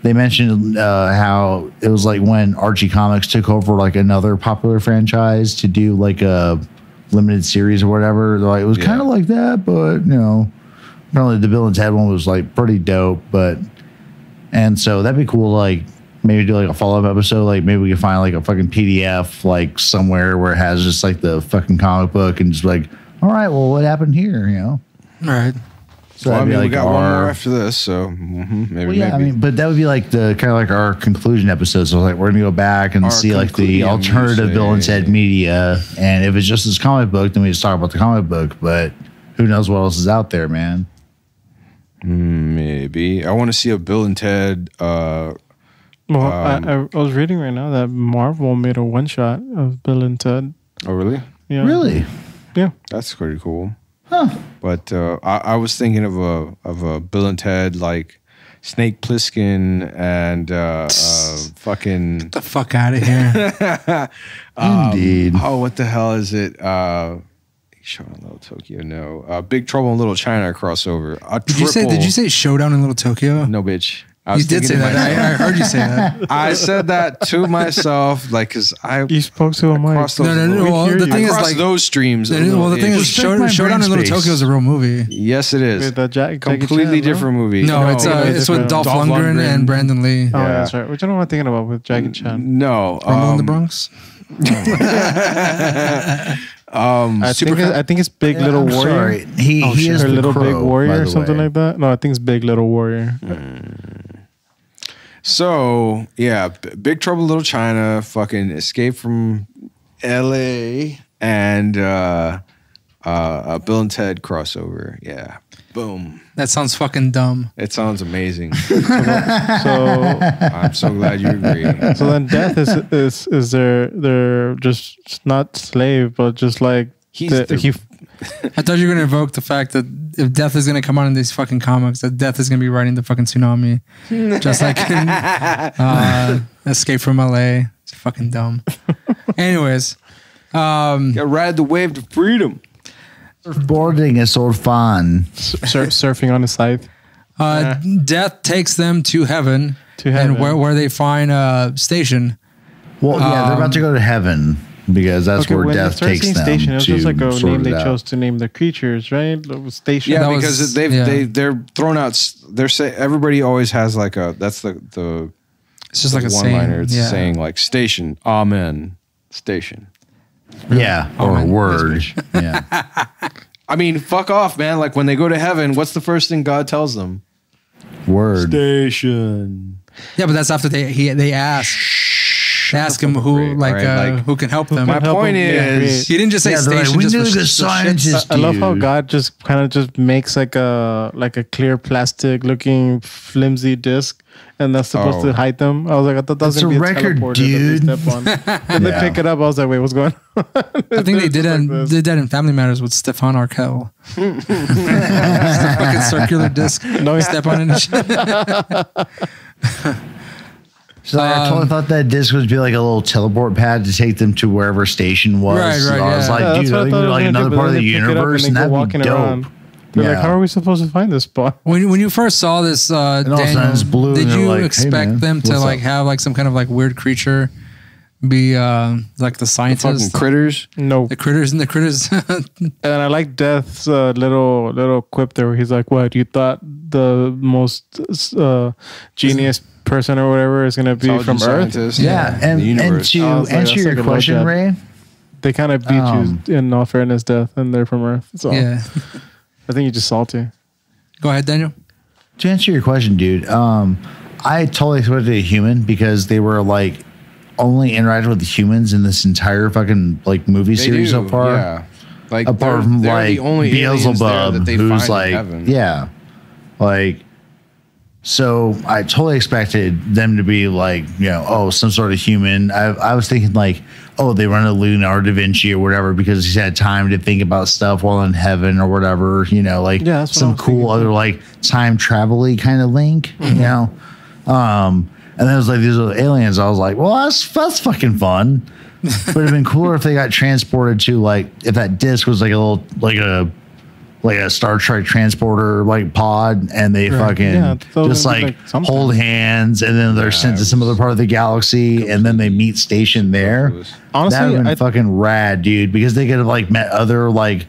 they mentioned how it was like when Archie Comics took over like another popular franchise to do like a limited series or whatever. Like, it was kind of like that, but you know, apparently the Bill and Ted one was like pretty dope. And so that'd be cool. Like, maybe do like a follow-up episode. Like, maybe we could find like a fucking PDF like somewhere where it has just like the fucking comic book and just like, all right, well, what happened here? You know. All right. So Well, I that'd be mean, we like got one our- more after this, so maybe. Well, yeah, I mean, but that would be like the kind of like our conclusion episode. So like we're gonna go back and Our see like the concludium, alternative you Bill and say. Ted media, and if it's just this comic book, then we just talk about the comic book. But who knows what else is out there, man? Maybe I want to see a Bill and Ted. Well, I was reading right now that Marvel made a one-shot of Bill and Ted. Oh, really? Yeah. Really? Yeah. That's pretty cool. Huh? But I was thinking of a Bill and Ted like Snake Plissken and fucking Get the fuck out of here. Indeed. oh, what the hell is it? Showdown in Little Tokyo, no. Big Trouble in Little China crossover. Did you say Showdown in Little Tokyo? No, bitch. I You was did say thinking to that. myself- I heard you say that. I said that to myself, like, because You spoke to a mic. crossed those, No. We Well, hear the you. thing is, across like, those streams. well, the thing is, Respect my Showdown in brain Little space. Tokyo is a real movie. yes, it is. With the Jackie Completely Chan, no? different movie. No, it's with Dolph Lundgren and Brandon Lee. Oh, Yeah. that's right. Which one am I thinking about with Jackie Chan? No, Rumble in the Bronx. I think it's Big Little I'm Warrior. sorry. He is Or the Little Big Crow, Warrior by or the something way. like that. No, I think it's Big Little Warrior. So yeah, Big Trouble in Little China, fucking Escape from L.A. and Bill and Ted crossover. Yeah, boom. That sounds fucking dumb. It sounds amazing. So I'm so glad you agree. so then Death is they're just not slave, but just like He's the- the- he I thought you were gonna invoke the fact that if Death is gonna come out in these fucking comics, that Death is gonna be riding the fucking tsunami, just like in Escape from LA. It's fucking dumb. Anyways, Gotta ride the wave to freedom. Surfboarding is so fun. surfing on a scythe. Death takes them to heaven. And where they find a station. Well, yeah, they're about to go to heaven because that's where death takes them. Station, it was just like a name they out. chose to name the creatures, right? Station. Yeah, because they're thrown out. They're everybody always has like that's the it's just like a one-liner. It's saying like station, amen, station. Yeah, or a word. Yeah. I mean, fuck off, man. Like when they go to heaven, what's the first thing God tells them? Word. Station. Yeah, but that's after they ask him who who can help them. My point is, he didn't just say station. We just knew the scientist. I love how God just kind of just makes like a clear plastic looking flimsy disc, and that's supposed to hide them. I was like, I thought that was gonna be a record, teleporter dude. that they step on. And they pick it up. I was like, wait, what's going on? I think they did that in Family Matters with Stefan Arkell. Just a fucking circular disc. No, step on it. So I totally thought that disc would be like a little teleport pad to take them to wherever station was. Right, so I was like, dude, I think they're like another part of the universe, and that'd be dope. They're like, how are we supposed to find this spot? When you first saw this, Daniel, blue, did you like, expect them to like have like some kind of like weird creature be like the scientists? Fucking critters? No. The critters. And I like Death's little quip there where he's like, what, you thought the most genius person or whatever is going to be from Earth? Yeah, and to answer your question, Ray, they kind of beat you in all fairness, Death, and they're from Earth. So yeah. I think you're just salty. Go ahead, Daniel. To answer your question, dude, I totally expected a human because they were like only interacting with the humans in this entire fucking like movie series so far. Yeah. Like apart from like the only Beelzebub, who's like, yeah, like. So I totally expected them to be like, you know, some sort of human. I was thinking like, they run a Leonardo da Vinci or whatever because he's had time to think about stuff while in heaven or whatever, you know, like some cool other like time travel-y kind of link, you know. And then it was like these little aliens. I was like, well, that's fucking fun. But it'd have been cooler if they got transported to like if that disc was like a little like a Star Trek transporter like pod, and they fucking just like hold hands, and then they're sent to some other part of the galaxy, and then they meet station there. Honestly, that would have been fucking rad, dude, because they could have like met other like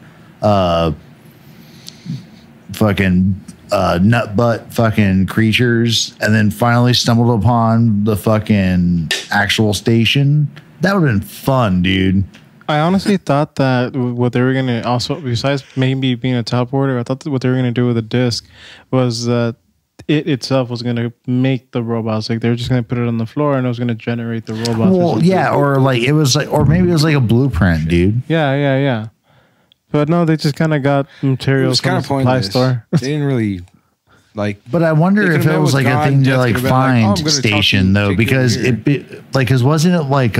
fucking nut butt fucking creatures, and then finally stumbled upon the fucking actual station. That would have been fun, dude. I honestly thought that what they were going to also, besides maybe being a teleporter, I thought that what they were going to do with the disc was that it itself was going to make the robots. Like they were just going to put it on the floor and it was going to generate the robots. Well, yeah, or like it was like, or maybe it was like a blueprint, dude. Yeah. But no, they just kind of got materials from the supply store. They didn't really like. But I wonder if it was like a thing to like find station though, because because wasn't it like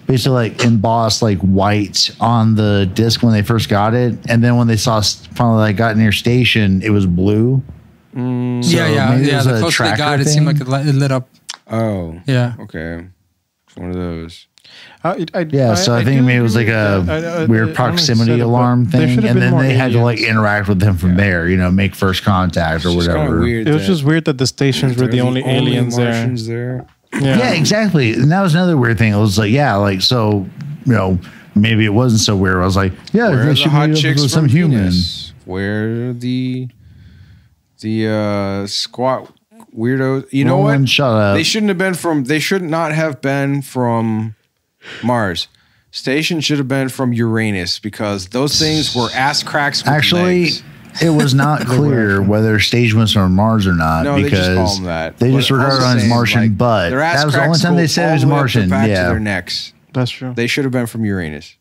basically like embossed like white on the disc when they first got it, and then when they finally like got near station, it was blue. So yeah. The closer they got, it seemed like it lit up. Oh, yeah. Okay, it's one of those. So I think maybe it was like a weird proximity alarm thing, and then they had to like interact with them from there, you know, make first contact or whatever. It was just weird that the stations were the only aliens there. Yeah, exactly. And that was another weird thing. It was like, so, you know, maybe it wasn't so weird. I was like, they should hot chicks with some humans. Where the squat weirdos. You know what? Shut up. They should not have been from Mars. Station should have been from Uranus because those things were ass cracks with legs. It was not clear whether station was from Mars or not because they just call them that. They just regarded it as Martian, but that was the only time they said it was Martian. To their necks. That's true. They should have been from Uranus.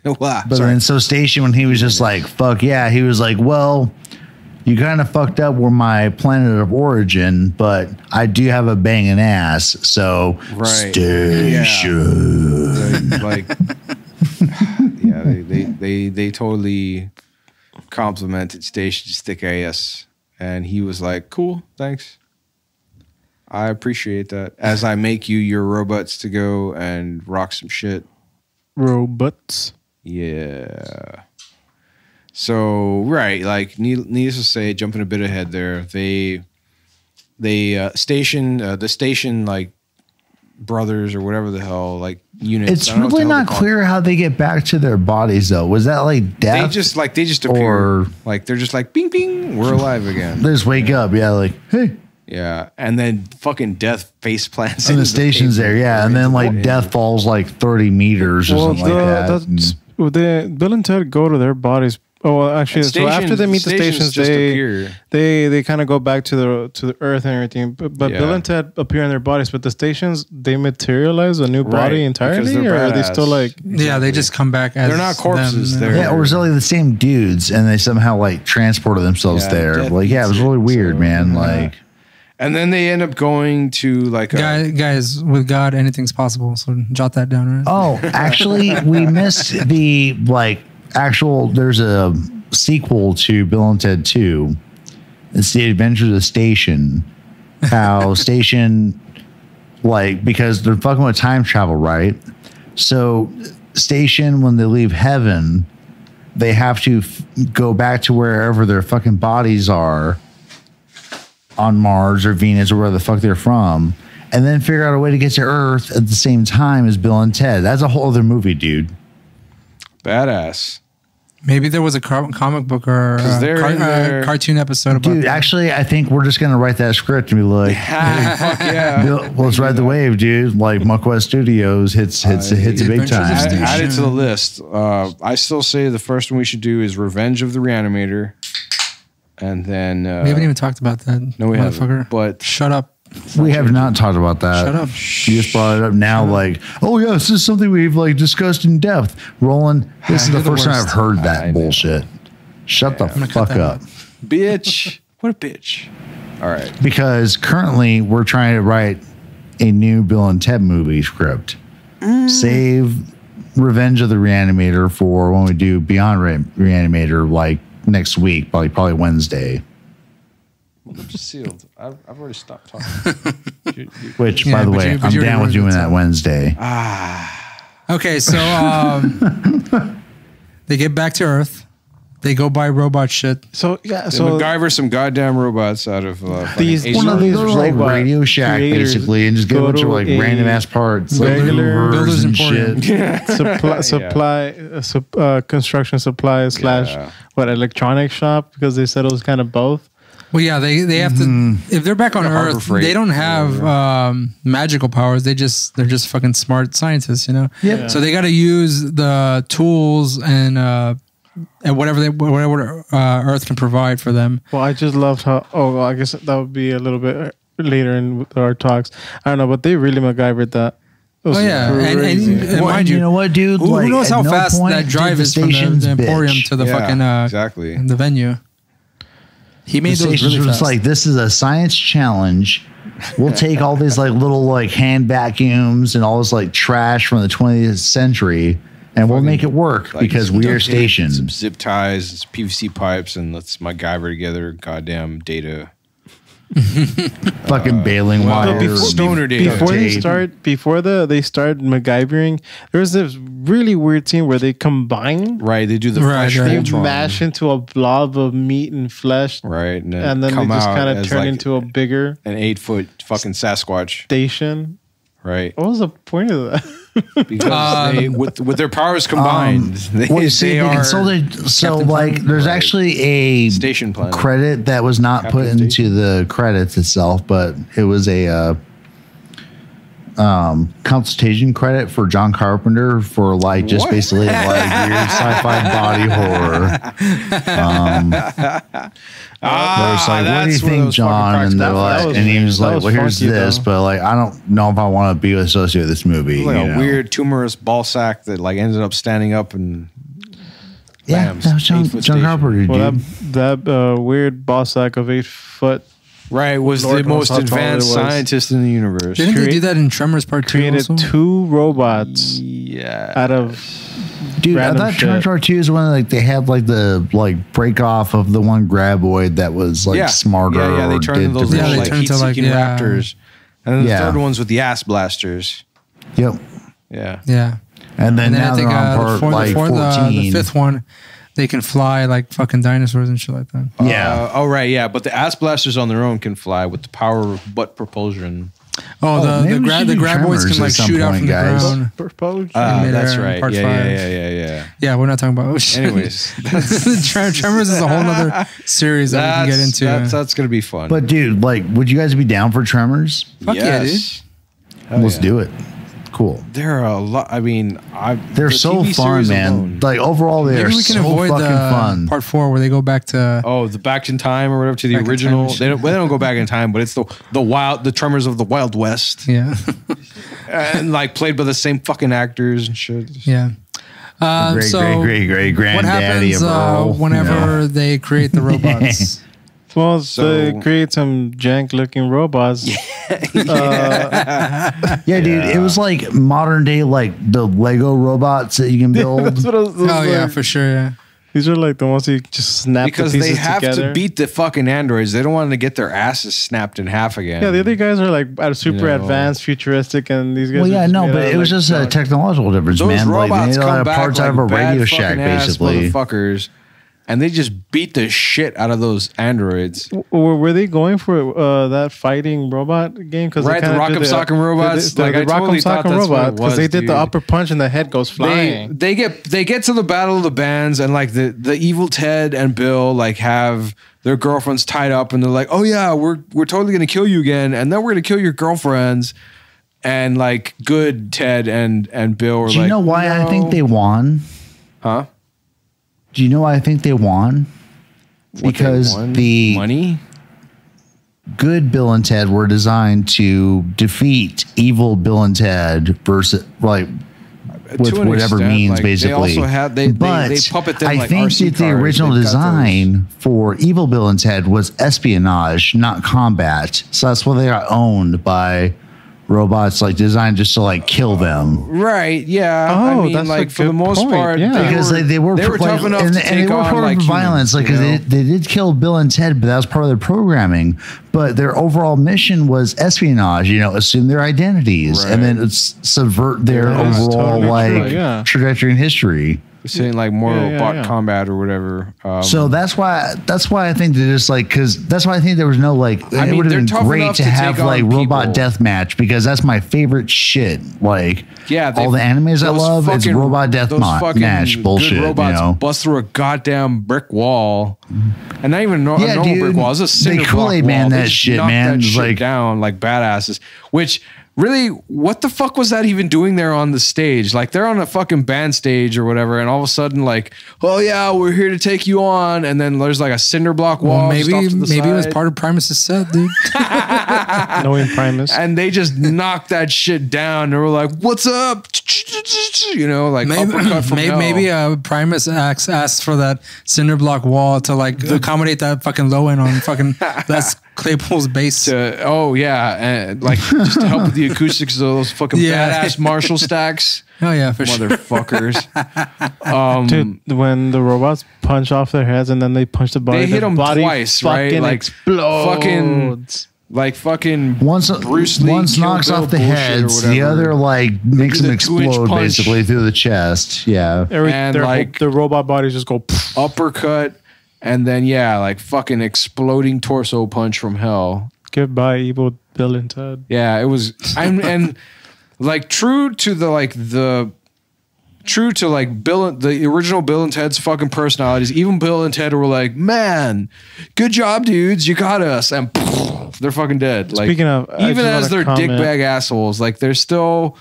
But then so station, when he was just like, fuck yeah, he was like, well, you kind of fucked up with my planet of origin, but I do have a banging ass, so station. They totally complimented Station's thick ass, and he was like, cool, thanks, I appreciate that, as I make you your robots to go and rock some shit. Robots. Yeah. So right, like needless to say, jumping a bit ahead there, they station the station like brothers or whatever the hell like units. It's really not clear how they get back to their bodies though. Was that like death? They just appear, like they're just like bing bing, we're alive again. They just wake up, yeah, like hey. Yeah, and then fucking death face plants. And the station's there, yeah, and then like death falls like 30 meters or something like that. Bill and Ted go to their bodies. Oh, well, actually, so after they meet the stations, they kind of go back to the Earth and everything. But Bill and Ted appear in their bodies, but the stations, they materialize a new body entirely, or are they still like? Yeah, they just come back as they're not corpses. Yeah, or is it like the same dudes, and they somehow like transported themselves there? Like, yeah, it was really weird, man. Like, and then they end up going to like guys, with God, anything's possible. So jot that down, right? Oh, actually, we missed the like. There's a sequel to Bill and Ted 2. It's The Adventures of Station. How Station, like, because they're fucking with time travel, right? So Station, when they leave heaven, they have to go back to wherever their fucking bodies are on Mars or Venus or where the fuck they're from, and then figure out a way to get to Earth at the same time as Bill and Ted. That's a whole other movie, dude. Badass. Maybe there was a comic book or cartoon episode about dude, actually, I think we're just going to write that script and be like, hey, fuck yeah. Let's ride the wave, dude. Like Cinekuest Studios hits a big time. Add it to the list. I still say the first one we should do is Revenge of the Reanimator. And then... we haven't even talked about that. No, we haven't. But shut up. We have not talked about that. Shut up. You just brought it up now like, oh yeah, this is something we've like discussed in depth. Roland, this is the first time I've heard that bullshit. Shut the fuck up. Bitch. What a bitch. All right. Because currently we're trying to write a new Bill and Ted movie script. Save Revenge of the Reanimator for when we do Beyond Reanimator like next week, probably Wednesday. Lips sealed. I've already stopped talking. Which, by the way, I'm down with doing that Wednesday. Okay, so they get back to Earth. They go buy robot shit. So yeah, so MacGyver some goddamn robots out of these like Radio Shack basically, and just get a bunch of like random ass parts, regular builders and shit. Construction supply / electronic shop, because they said it was kind of both. Well, yeah, they have to. If they're back on Earth, they don't have magical powers. They're just fucking smart scientists, you know. Yeah. So they got to use the tools and whatever Earth can provide for them. Well, I just loved how. Oh, well, I guess that would be a little bit later in our talks. I don't know, but they really MacGyvered that. Oh yeah, and mind you know what, dude? Who knows how fast that drive is from the Emporium to the fucking exactly the venue. He made those really fast. Just like, this is a science challenge. We'll take all these like little like hand vacuums and all this like trash from the 20th century, and we'll make it work because we are stationed. Some zip ties, some PVC pipes, and let's MacGyver together goddamn data. Fucking baling wire. Stoner data. Before they start MacGyvering, there was this really weird scene where they combine. Right, they do the flesh. They mash into a blob of meat and flesh. Right, and then they just kind of turn into a bigger, an 8-foot fucking Sasquatch station. Right. What was the point of that? Because they, with their powers combined, there's actually a station planet credit that was not put into the credits itself, but it was a consultation credit for John Carpenter for like just basically like weird sci-fi body horror. There's like, what do you think, John? And they're like, and he was like, well, here's this, but like, I don't know if I want to be associated with this movie. Like a weird tumorous ball sack that like ended up standing up and that was John Carpenter. Well, that weird ball sack of 8 foot. Right, was the most advanced scientist in the universe. Didn't they do that in Tremors Part 2? Created also? 2 robots. Yeah, out of. Dude, I thought Tremors Part 2 is when like they had like the like break off of the one graboid that was like smarter. Yeah, they turned into those little like heat-seeking raptors, and then the third one's with the ass blasters. Yep. Yeah. Yeah. And then now they're on part like 14. The fifth one, They can fly like fucking dinosaurs and shit like that. Yeah. Oh, right. Yeah. But the ass blasters on their own can fly with the power of butt propulsion. Oh, the graboids can like shoot out from the ground. That's right. Yeah, we're not talking about. Oh, shit. Anyways, Tremors is a whole other series that we can get into. That's gonna be fun. But dude, like, would you guys be down for Tremors? Fuck yeah, dude. Let's do it. Cool. There are a lot. I mean, they're so fun, man. Alone. Like overall, they're so fucking fun. Part 4 where they go back to the back in time or whatever to the original. They don't go back in time, but it's the Tremors of the Wild West. Yeah, and like played by the same fucking actors and shit. Yeah. Great granddaddy of Earl. Whenever they create the robots. Well, they create some jank-looking robots. Yeah, dude, it was like modern day, like the Lego robots that you can build. Yeah, for sure. Yeah, these are like the ones you just snap because the pieces they have together. to beat the fucking androids. They don't want to get their asses snapped in half again. Yeah, the other guys are like super advanced, futuristic, and these guys. Well, yeah, no, but it was just a technological difference, those man. Robots like, they come back parts out of a Radio Shack, basically. Motherfuckers. And they just beat the shit out of those androids. Were they going for that fighting robot game? Right, the Rock'em Sock'em robots. The Rock'em Sock'em robot, because they did the upper punch and the head goes flying. They get to the Battle of the Bands, and like the evil Ted and Bill like have their girlfriends tied up, and they're like, "Oh yeah, we're totally gonna kill you again, and then we're gonna kill your girlfriends." And like, good Ted and Bill are like, "Do you know why I think they won?" Huh? Do you know why I think they won? Because the money, good Bill and Ted were designed to defeat evil Bill and Ted versus like with whatever means, like, basically. They also had they puppet them. I think that the original design for evil Bill and Ted was espionage, not combat. So that's why they got owned by robots, like designed just to like kill them. Right? Yeah. I mean, that's like for the most part, because they were tough enough to take on like violence, like because they did kill Bill and Ted, but that was part of their programming. But their overall mission was espionage. Assume their identities and then subvert their overall trajectory in history. Saying like Mortal Bot Combat or whatever. So that's why I think they're just like, because that's why I think there was no like. It would have been great to have like robot deathmatch, because that's my favorite shit. Like all the animes I love, it's robot deathmatch bullshit. Robots bust through a goddamn brick wall, and not even a normal brick wall. It's a cinder block wall. Man, that shit, man, that shit like down like badasses. Which. Really, what the fuck was that even doing there on the stage? Like, they're on a fucking band stage or whatever, and all of a sudden, like, oh yeah, we're here to take you on, and then there's like a cinder block wall. Maybe it was part of Primus's set, dude. Knowing Primus, and they just knocked that shit down. They were like, "What's up?" Like uppercut from hell. Maybe Primus asked for that cinder block wall to like accommodate that fucking low end on fucking that's Claypool's bass. And like just to help with the acoustics of those fucking badass Marshall stacks. Oh yeah, for motherfuckers. Dude, when the robots punch off their heads and then they punch the body, they hit them twice, right? Like explodes. Fucking Bruce Lee once knocks off the heads, the other like makes them explode basically through the chest. Yeah, and like the robot bodies just go uppercut, and then like fucking exploding torso punch from hell. Goodbye, evil Bill and Ted. Yeah, it was. And like true to the original Bill and Ted's fucking personalities. Even Bill and Ted were like, "Man, good job, dudes, you got us," and they're fucking dead. Like, speaking of, even as they're dickbag assholes, like they're still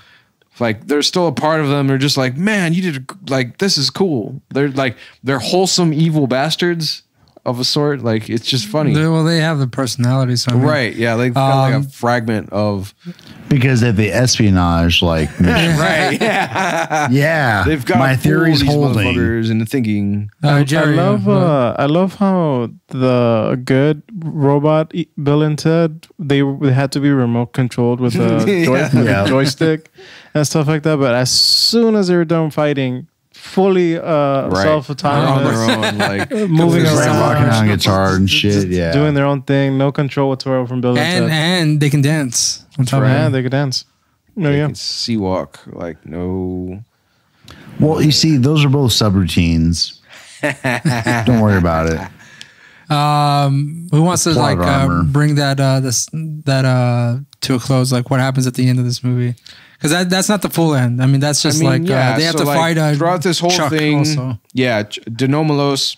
a part of them. They're just like, "Man, you did this is cool." They're wholesome evil bastards of a sort. Like, it's just funny. They have the personality, so right? Yeah, they've got like a fragment of. Because of the espionage, like right, yeah. They've got my theories holding and the thinking. Gerry, I love how the good robot Bill and Ted they had to be remote controlled with a joystick and stuff like that. But as soon as they were done fighting, fully self-autonomous on their own, like moving around, rocking on guitar and shit, doing their own thing, no control whatsoever from Bill and Ted. And they can dance. Yeah, they could dance. They can sea walk, like no. Well, you see, those are both subroutines. Don't worry about it. Who wants to like bring that to a close? Like what happens at the end of this movie? Because that's not the full end. I mean, that's just they have to fight throughout this whole Chuck thing. Also. Yeah, deNomelos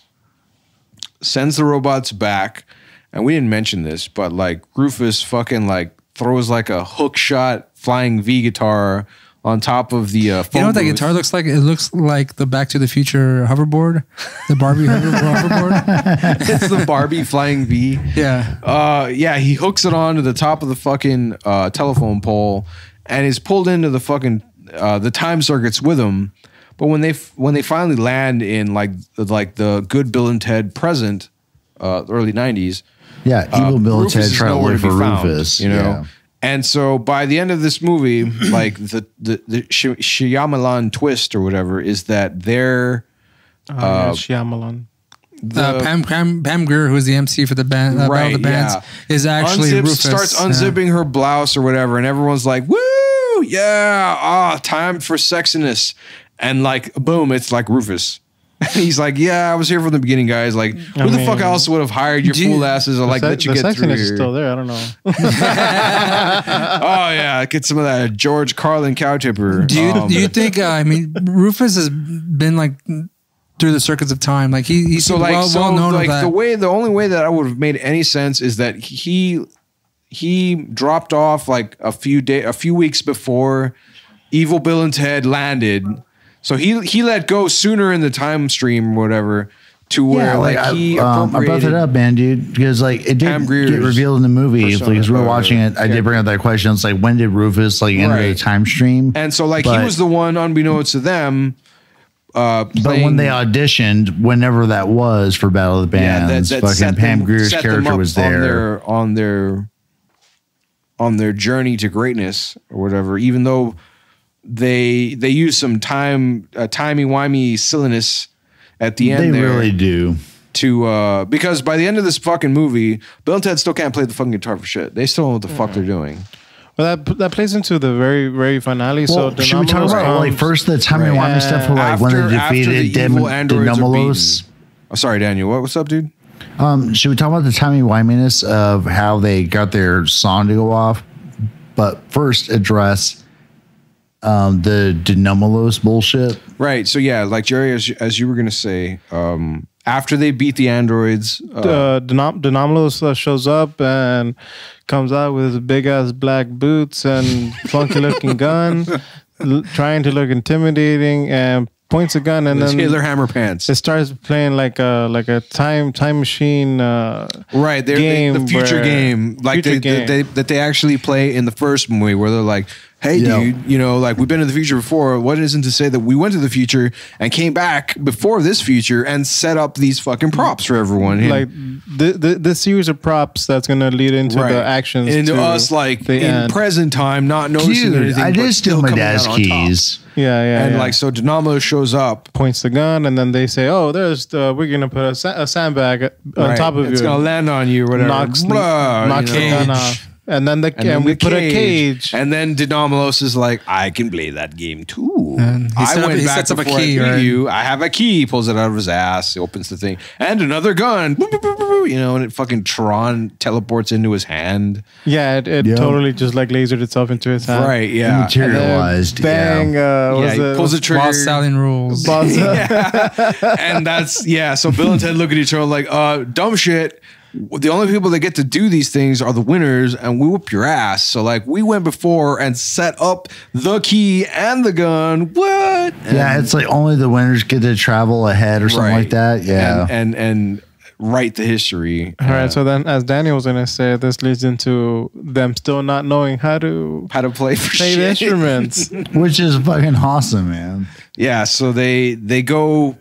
sends the robots back, and we didn't mention this, but like Rufus fucking like throws like a hook shot flying V guitar on top of the phone You know what that booth. guitar looks like? It looks like the Back to the Future hoverboard, the Barbie hoverboard. It's the Barbie flying V. Yeah. Yeah, he hooks it onto the top of the fucking telephone pole and is pulled into the fucking the time circuits with him. But when they finally land in like the good Bill and Ted present, early 90s. Yeah, evil Bill and Ted try to look for Rufus. You know? Yeah. And so by the end of this movie, like the Shyamalan twist or whatever is that they're Shyamalan. Pam Grier, who's the MC for the band, Battle of the Bands, is actually Rufus. Starts unzipping her blouse or whatever, and everyone's like, "Woo, yeah, time for sexiness," and like, boom, it's like Rufus. He's like, yeah, I was here from the beginning, guys. Like, who the fuck else would have hired your fool asses or like let you get through here? The sexiness is still there. I don't know. Oh yeah, get some of that George Carlin cow tipper. Do you think? I mean, Rufus has been like through the circuits of time. Like he's well known. Like the only way that I would have made any sense is that he dropped off like a few weeks before Evil Bill and Ted landed. So he let go sooner in the time stream or whatever to where he I brought it up, man, dude, because like it did get revealed in the movie. Because we were watching it, I did bring up that question. It's like, when did Rufus enter the time stream? And so like he was the one, unbeknownst to them. But when they auditioned, whenever that was for Battle of the Bands, fucking Pam Grier's character was there on their journey to greatness or whatever. Even though they use some timey-wimey silliness at the end. They really do. Because by the end of this fucking movie, Bill and Ted still can't play the fucking guitar for shit. They still don't know what the fuck they're doing. Well, that plays into the very, very finale. Well, so should we talk about like first the timey-wimey stuff for like when they defeated deNomelos? Oh, sorry, Daniel. What's up, dude? Should we talk about the timey-wiminess of how they got their song to go off? But first address the deNomelos bullshit. Right. So yeah, like Jerry, as you were gonna say, after they beat the androids, deNomelos shows up and comes out with his big ass black boots and funky looking gun, trying to look intimidating, and points a gun, and then Hitler Hammer Pants. It starts playing like a time machine right. Game, the future game, like that they actually play in the first movie, where they're like, hey, dude, you know, like we've been in the future before. What isn't to say that we went to the future and came back before this future and set up these fucking props for everyone? Like the series of props that's going to lead into the actions. Into us, like in end. Present time, not noticing anything. I did steal my dad's keys. Yeah. And like, so deNomelos shows up, points the gun, and then they say, oh, we're going to put a sandbag on top of you. It's going to land on you or whatever. Knocks the gun off. And then we put a cage. And then deNomelos is like, I can play that game too. And he sets up a key. I have a key. He pulls it out of his ass. He opens the thing. And another gun. You know, and it fucking Tron teleports into his hand. Yeah, it totally just like lasered itself into his hand. Right, yeah. Materialized. Bang. He pulls the trigger. Boss Stallion rules. And that's, so Bill and Ted look at each other like, dumb shit. The only people that get to do these things are the winners, and we whoop your ass. So like we went before and set up the key and the gun. What? Yeah, it's like only the winners get to travel ahead or something like that. Yeah, and write the history. All right. So then, as Daniel was gonna say, this leads into them still not knowing how to play the instruments, which is fucking awesome, man. Yeah. So they go.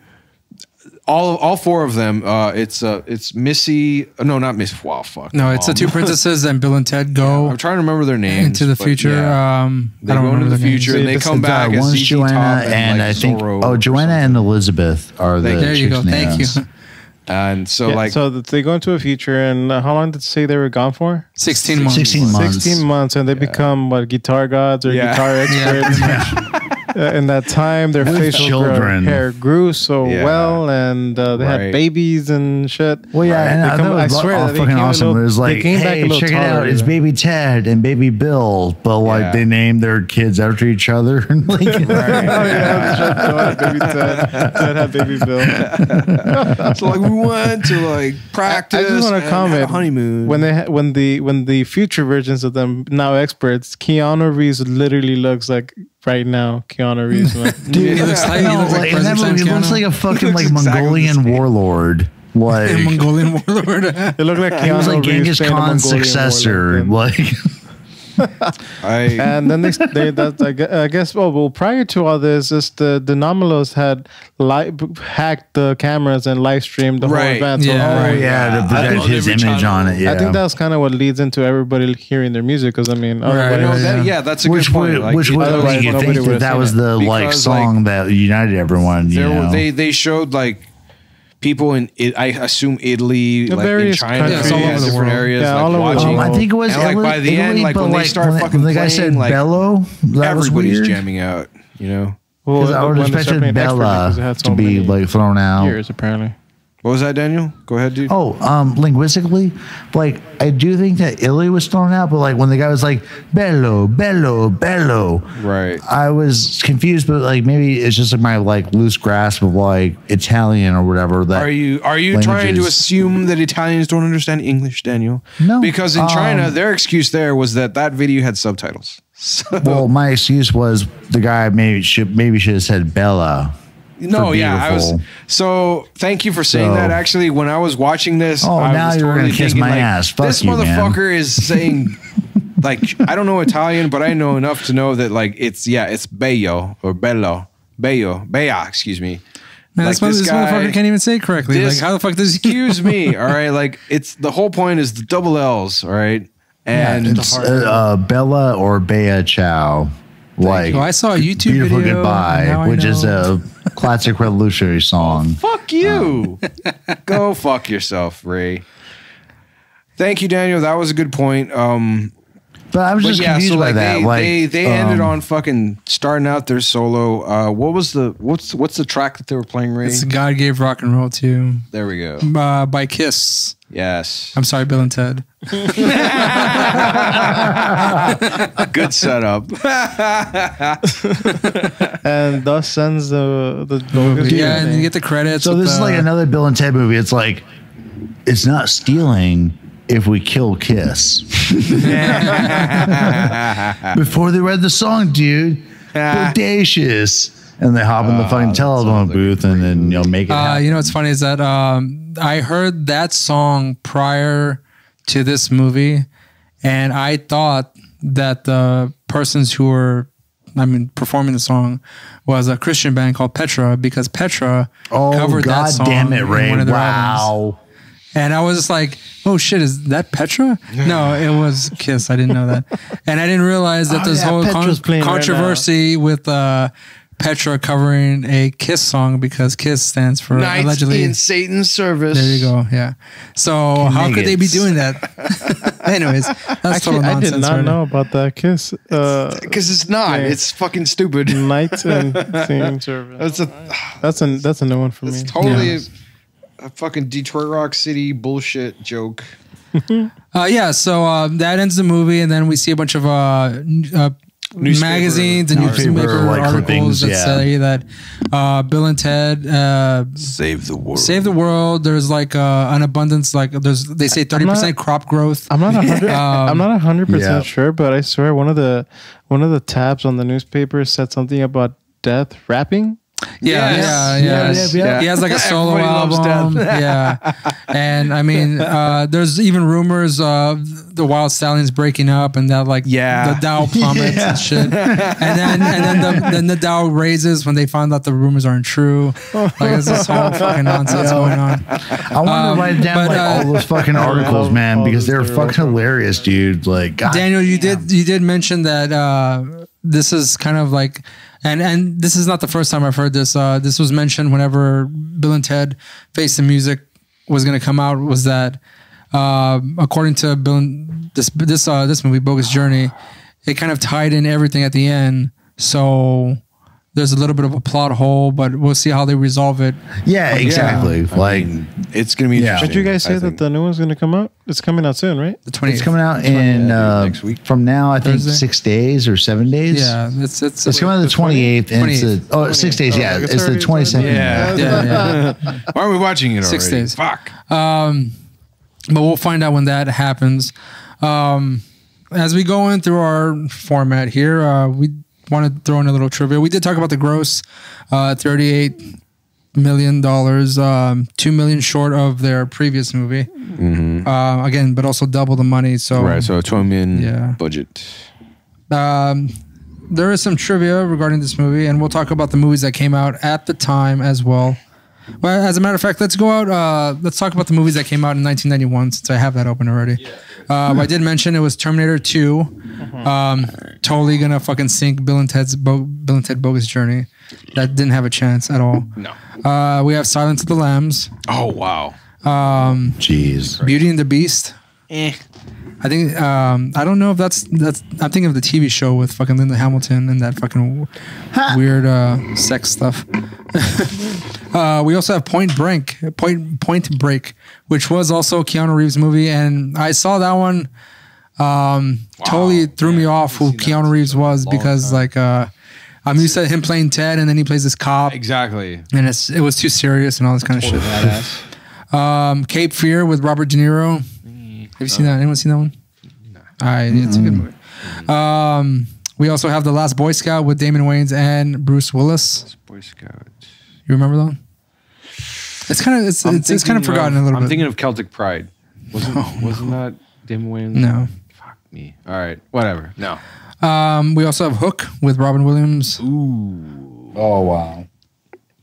All four of them. It's Missy. No, not Miss. Wow, fuck. No, it's the two princesses and Bill and Ted go. Yeah, I'm trying to remember their names into the future. They go into the future and they come back. One's Joanna and I think Joanna and Elizabeth are the. There you go. Thank you. And so so they go into a future, and how long did they say they were gone for? 16 months. 16 months. 16 months, and they become guitar gods or guitar experts. in that time, their facial hair grew so well, and they had babies and shit. Well, yeah, and I swear that fucking awesome. It was like, hey, check it out, it's Baby Ted and Baby Bill, but like they named their kids after each other. Like, Baby Ted had Baby Bill. So like we went to like practice. I just want to comment. Honeymoon when the future versions of them now experts, Keanu Reeves literally looks like right now Keanu Reeves. Dude, he looks like in that movie, he looks like a fucking like Mongolian warlord. Like Mongolian warlord. It looked like Keanu he was like Genghis Khan's successor. Like. And then I guess. Well, prior to all this, just the deNomelos had hacked the cameras and live streamed the whole event. To project his image on it. Yeah, I think that's kind of what leads into everybody hearing their music. Because I mean, that's a good point. Which would make you think that was the like song that united everyone. They showed like people in, I assume Italy, like in China, all over the different areas, like watching. I think it was like by the end, like when they start fucking playing, I said Bello, everybody's jamming out, you know. Because I would expect Bella to be like thrown out. Years apparently. What was that, Daniel? Go ahead, dude. Linguistically, like I do think that Italy was thrown out, but like when the guy was like bello, bello, bello, right? I was confused, but like maybe it's just like my like loose grasp of like Italian or whatever. That are you trying to assume that Italians don't understand English, Daniel? No, because in China, their excuse there was that video had subtitles. So. Well, my excuse was the guy maybe should have said Bella. No, I was. So thank you for saying that. Actually, when I was watching this, now you're gonna kiss my ass. Fuck this you, motherfucker is saying, like, I don't know Italian, but I know enough to know that like it's bello or bello, bella. Excuse me. Man, like this motherfucker can't even say it correctly. Like, how the fuck does he? Excuse me. All right, like it's the whole point is the double L's. All right, and it's Bella or Bea Ciao. Like, I saw a YouTube Beautiful video. Goodbye, which is a classic revolutionary song. Fuck you. Go fuck yourself, Ray. Thank you, Daniel. That was a good point. But I was just confused by that. They ended on fucking starting out their solo. What's the track that they were playing, Ray? It's God Gave Rock and Roll too. There we go. By Kiss. Yes. I'm sorry, Bill and Ted. Good setup. And thus ends the bogus. Yeah, and you get the credits. So this is like another Bill and Ted movie. It's like, it's not stealing if we kill Kiss. Before they read the song, dude. Bodacious. And they hop in the fucking telephone booth and then make it happen. You know what's funny is that I heard that song prior to this movie, and I thought that the persons who were, performing the song was a Christian band called Petra, because Petra covered that song. Damn it, Ray. In one of their Wow. albums. And I was just like, oh shit, is that Petra? No, it was Kiss. I didn't know that. And I didn't realize that this whole controversy with Petra covering a Kiss song, because Kiss stands for Knights allegedly in Satan's service. There you go. Yeah. So how could they be doing that? Anyways, that's total nonsense. I did not know about that Kiss. Because it's not. Yeah. It's fucking stupid. Knights in Satan's service. That's a new one for me. It's totally a fucking Detroit Rock City bullshit joke. So that ends the movie, and then we see a bunch of magazines and newspaper articles that say that Bill and Ted save the world. Save the world. There's like an abundance. Like they say 30% crop growth. I'm not 100% sure, but I swear one of the tabs on the newspaper said something about death rapping. Yeah. He has like a solo album. Yeah. And there's even rumors of the Wyld Stallyns breaking up, and that the Dow plummets and shit. And then the Dow raises when they find out the rumors aren't true. Like it's this whole fucking nonsense going on. I want to write down all those fucking articles, man, because they're fucking hilarious, dude. Like, God, Daniel, you did mention that this is kind of like. And this is not the first time I've heard this. This was mentioned whenever Bill and Ted Face the Music was going to come out. Was that according to Bill and this movie, Bogus Journey, it kind of tied in everything at the end. So there's a little bit of a plot hole, but we'll see how they resolve it. Yeah, exactly. I mean, it's going to be interesting. Did you guys say that the new one's going to come out? It's coming out soon, right? The 28th. It's coming out in next week. From now, I think Thursday? 6 days or 7 days. Yeah, it's coming out the 28th. And it's 28th. 6 days. Yeah, It's it's the already 22nd. Yeah. Why are we watching it already? 6 days. Fuck. But we'll find out when that happens. As we go in through our format here, we want to throw in a little trivia. We did talk about the gross, $38 million, $2 million short of their previous movie. Mm-hmm. Again, but also double the money. So Right, so a $12 million budget. there is some trivia regarding this movie, and we'll talk about the movies that came out at the time as well. Well, as a matter of fact, let's go out. Let's talk about the movies that came out in 1991, since I have that open already. I did mention it was Terminator 2. Totally gonna fucking sink Bill and Ted Bogus Journey. That didn't have a chance at all. No. We have Silence of the Lambs. Oh, wow. Jeez. Beauty and the Beast. I think I don't know if that's I'm thinking of the TV show with fucking Linda Hamilton and that fucking weird sex stuff. We also have Point Break, which was also a Keanu Reeves movie, and I saw that one. Totally threw me off who Keanu Reeves was, because I'm used to him playing Ted, and then he plays this cop. Exactly. And it was too serious and all this kind of shit. Badass. Cape Fear with Robert De Niro. Have you seen that? Anyone seen that one? No. It's a good movie. We also have The Last Boy Scout with Damon Wayans and Bruce Willis. Boy Scout. You remember that one? It's kind of forgotten a little bit. I'm thinking of Celtic Pride. Wasn't that Damon Wayans? No. Fuck me. All right. Whatever. No. We also have Hook with Robin Williams. Ooh. Oh, wow.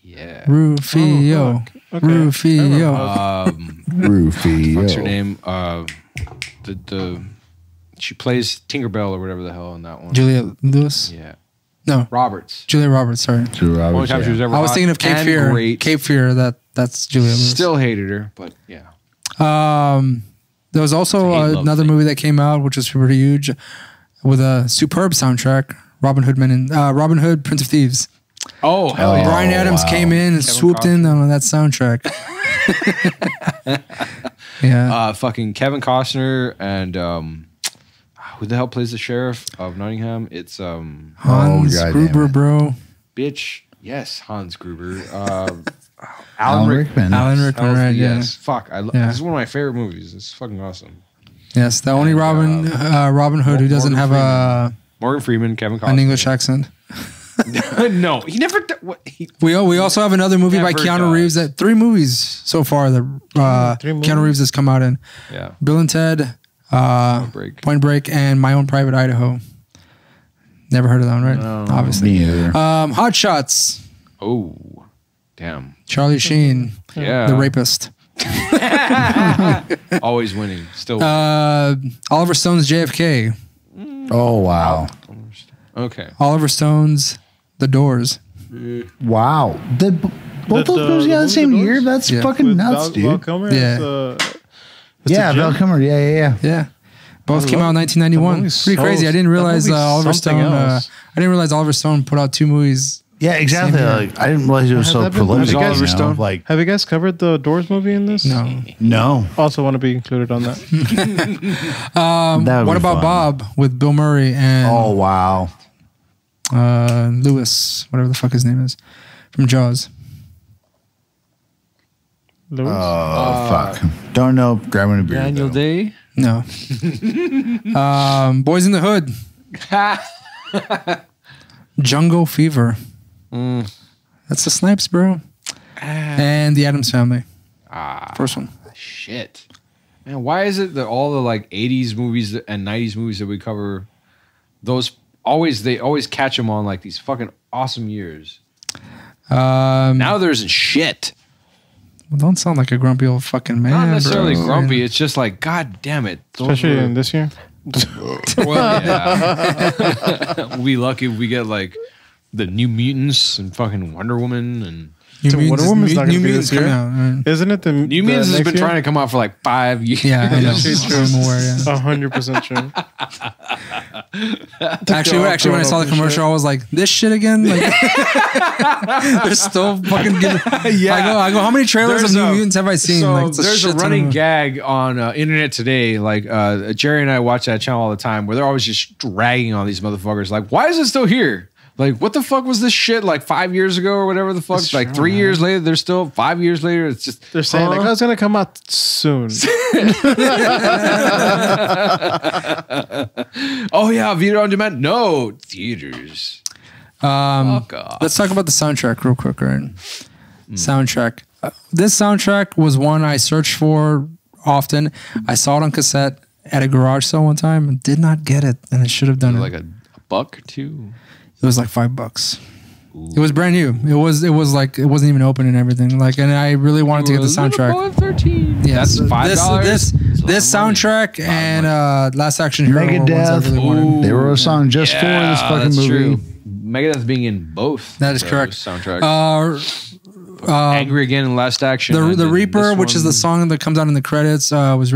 Yeah. Rufio. Okay. Rufio. Rufio. What's her name? She plays Tinkerbell or whatever the hell in that one. Julia Lewis? Yeah. No. Roberts. Julia Roberts, sorry. Only time she was ever I was thinking of Cape Fear. Great. Cape Fear, that's Julia Lewis. Still hated her, but yeah. There was also another movie that came out, which was pretty huge, with a superb soundtrack. Robin Hood, Prince of Thieves. Oh, hell yeah. Brian Adams came in and swooped in on that soundtrack. Yeah. Fucking Kevin Costner and who the hell plays the sheriff of Nottingham? It's Hans Gruber, bro. Bitch. Yes, Hans Gruber. Alan Rickman. Alan Rickman, right? Yes. Yeah. Fuck. This is one of my favorite movies. It's fucking awesome. Yes, the only Robin Hood who doesn't have Morgan Freeman, Kevin Costner. an English accent. No, he never. We also have another movie by Never Keanu Reeves. 3 movies so far that Keanu Reeves has come out in. Yeah. Bill and Ted, Point Break, and My Own Private Idaho. Never heard of that one, right? No. Obviously. Me either. Hot Shots. Oh, damn. Charlie Sheen. Yeah. The rapist. Always winning. Still. Oliver Stone's JFK. Oh, wow. Okay. Oliver Stone's The Doors. Wow. Both those movies got the same year? That's fucking nuts, dude. Val Kilmer Val Kilmer. Yeah. Both came out in 1991. Pretty crazy. I didn't realize Oliver Stone. I didn't realize Oliver Stone put out 2 movies. Yeah, exactly. Like, I didn't realize it was so prolific. Oliver Stone? Like, Have you guys covered the Doors movie in this? no. Also want to be included on that. What about Bob with Bill Murray and Oh, wow. Lewis, whatever the fuck his name is, from Jaws? Lewis? Oh, fuck. Don't know. Grabbing a beer. Daniel Day. No. Boys in the Hood. Jungle Fever. That's the Snipes, bro. And The Addams Family. First one. Shit. Man, why is it that all the like 80s movies and 90s movies that we cover, they always catch them on like these fucking awesome years. Now there isn't shit. Well, don't sound like a grumpy old fucking man. Not necessarily bro. grumpy. It's just like, God damn it. Especially in this year. Well, yeah. We'll be lucky if we get like the New Mutants and fucking Wonder Woman and Wonder Woman's not going to be this year. Out, right? Isn't it? New Mutants has been trying to come out for like 5 years. Yeah, I know. I'm aware, 100% true. Actually, when I saw the commercial, I was like, "This shit again!" Like, they're still fucking giving. Yeah, I go. How many trailers of New Mutants have I seen? So like, there's a running gag on Internet Today. Like Jerry and I watch that channel all the time, where they're always just dragging on these motherfuckers. Like, why is it still here? Like, what the fuck was this shit like 5 years ago or whatever the fuck? It's like 3 years later, they're still 5 years later. It's just they're saying like, oh, it's gonna come out soon. Oh yeah, video on demand. No theaters. Fuck off. Let's talk about the soundtrack real quick, right? Soundtrack. This soundtrack was one I searched for often. I saw it on cassette at a garage sale one time and did not get it, and I should have done it. Like a buck or two. It was like $5. Ooh. It was brand new. It was like it wasn't even open and everything. Like, and I really wanted to get the soundtrack. 13. Yeah, that's $5. This soundtrack and Last Action Hero. Megadeth. Really they wrote a song just for this fucking movie. True. Megadeth being in both. That is correct. Soundtracks. Angry Again and Last Action. The Reaper, which is the song that comes out in the credits, was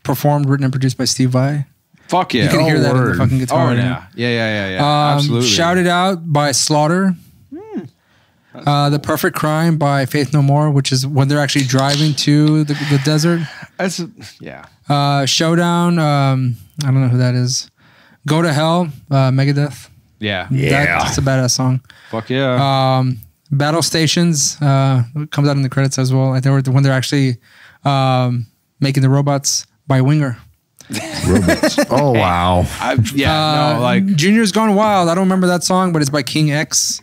performed, written, and produced by Steve Vai. Fuck yeah. You can hear that in the fucking guitar. Oh, yeah. Yeah. Absolutely. Shouted Out by Slaughter. The Perfect Crime by Faith No More, which is when they're actually driving to the desert. Showdown. I don't know who that is. Go to Hell. Megadeth. Yeah. That's a badass song. Fuck yeah. Battle Stations comes out in the credits as well. I think when they're actually making the robots by Winger. Robots. Oh wow. Junior's Gone Wild. I don't remember that song, but it's by King X.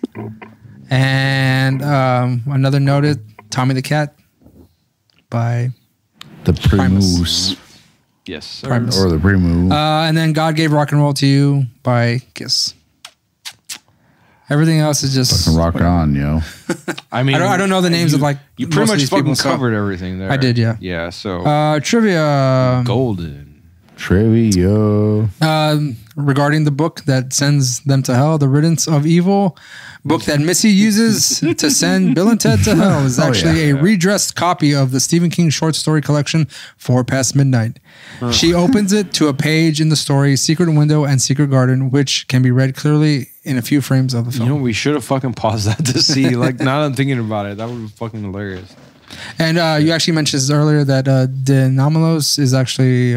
And another noted Tommy the Cat by the Primus. Yes, sir. Primus. Or the Primus. And then God Gave Rock and Roll to You by Kiss. Everything else is just fucking rock on, yo. I mean, I don't know the names of like you pretty much fucking covered everything there. I did, yeah. Yeah. So trivia. Golden. Trivia. Regarding the book that sends them to hell, The Riddance of Evil, book that Missy uses to send Bill and Ted to hell, is actually a redressed copy of the Stephen King short story collection 4 Past Midnight. She opens it to a page in the story Secret Window and Secret Garden, which can be read clearly in a few frames of the film. You know, we should have fucking paused that to see. Like, now that I'm thinking about it, that would be fucking hilarious. And you actually mentioned this earlier that deNomelos is actually...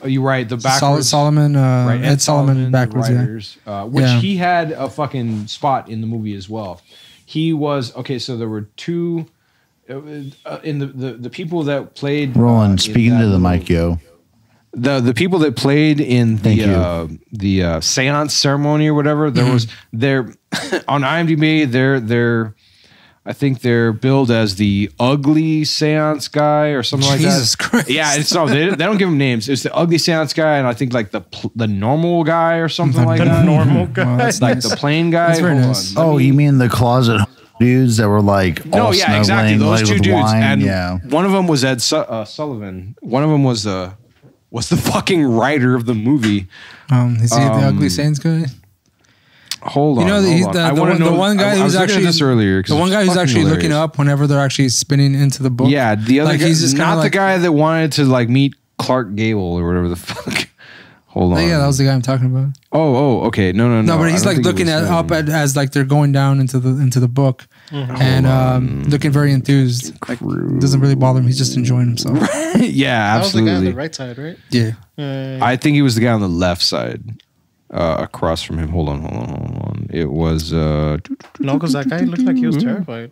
you're right. The backwards Solomon, right, Ed Solomon backwards, writers, which he had a fucking spot in the movie as well. He was so there were two in the people that played Roland speaking to the mic, yo. The people that played in the seance ceremony or whatever. There was on IMDb. They're I think they're billed as the ugly seance guy or something like that. Jesus Christ. Yeah, it's no, they don't give him names. It's the ugly seance guy, and I think like the normal guy or something like that. The normal guy. Well, like the plain guy. That's very nice. Oh, you mean the closet dudes that were like all snuggling, exactly. Those like, two dudes. wine? And one of them was Ed Sullivan. One of them was the fucking writer of the movie. Is he the ugly seance guy? Hold on. The one guy who's actually this earlier. The one guy who's actually looking up whenever they're actually spinning into the book. Yeah, the other guy, he's just not like, the guy that wanted to like meet Clark Gable or whatever the fuck. Hold on. Yeah, that was the guy I'm talking about. Oh, okay. No. No, but he's like looking as like they're going down into the book, and looking very enthused. Like, doesn't really bother him. He's just enjoying himself. Yeah, absolutely. That was the guy on the right side, right? Yeah. I think he was the guy on the left side. Across from him. Hold on. It was no, because that guy looked like he was terrified.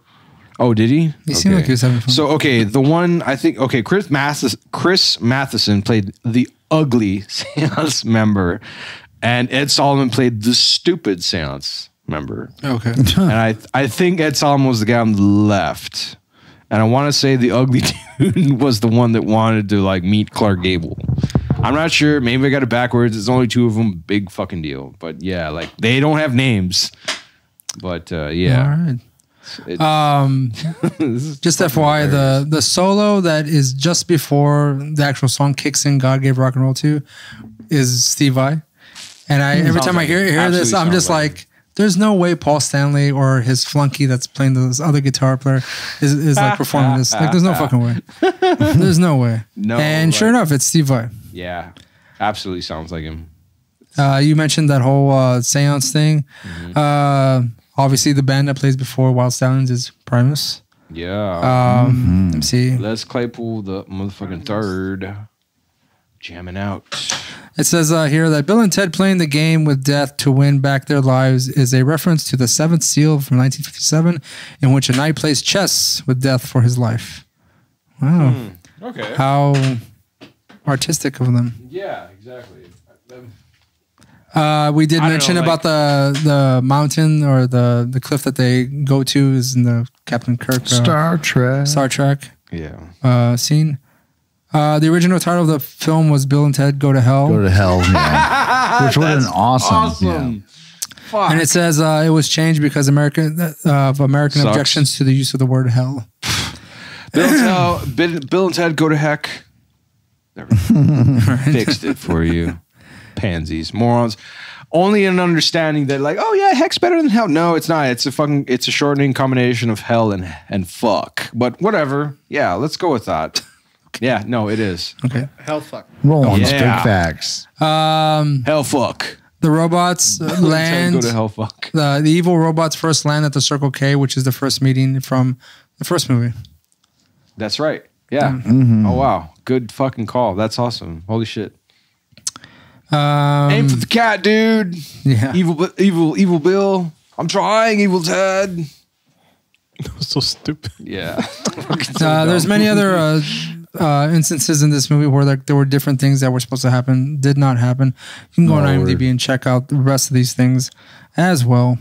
Oh, did he? He seemed like he was having fun. So the one I think Chris Matheson played the ugly seance member, and Ed Solomon played the stupid seance member. Okay. And I think Ed Solomon was the guy on the left. And I want to say the ugly dude was the one that wanted to like meet Clark Gable. I'm not sure. Maybe I got it backwards. There's only two of them. Big fucking deal. But yeah, like they don't have names. But yeah. All right. Just FYI, the solo that is just before the actual song kicks in, God Gave Rock and Roll to, is Steve Vai. And every time I hear this, I'm just like, there's no way Paul Stanley or his flunky that's playing this other guitar player is like performing this. Like, there's no fucking way. There's no way. No. And sure enough, it's Steve Vai. Yeah, absolutely sounds like him. You mentioned that whole seance thing. Obviously, the band that plays before Wyld Stallyns is Primus. Yeah. Let me see. Les Claypool, the motherfucking third, jamming out. It says here that Bill and Ted playing the game with death to win back their lives is a reference to the Seventh Seal from 1957, in which a knight plays chess with death for his life. Wow. Okay. How artistic of them. Yeah, exactly. We did mention about the mountain or the cliff that they go to is in the Captain Kirk Star Trek. Yeah. Scene. The original title of the film was Bill and Ted Go to Hell. Go to Hell, yeah. Which would have been awesome. Yeah. And it says it was changed because American objections to the use of the word hell. Bill and Ted Go to Heck. There we go. Fixed it for you. Pansies, morons. Only an understanding that like, oh yeah, heck's better than hell. No, it's not. It's a shortening combination of hell and fuck. But whatever. Yeah, let's go with that. Yeah, no, it is. Okay. Hell fuck. Roland's big facts. Hell fuck. The robots land. Go to hell fuck. The evil robots first land at the Circle K, which is the first meeting from the first movie. That's right. Yeah. Oh wow. Good fucking call. That's awesome. Holy shit. Aim for the cat, dude. Yeah. Evil Bill. I'm trying, evil Ted. That was so stupid. Yeah. There's many other instances in this movie where there were different things that were supposed to happen, did not happen. You can go on IMDb and check out the rest of these things as well.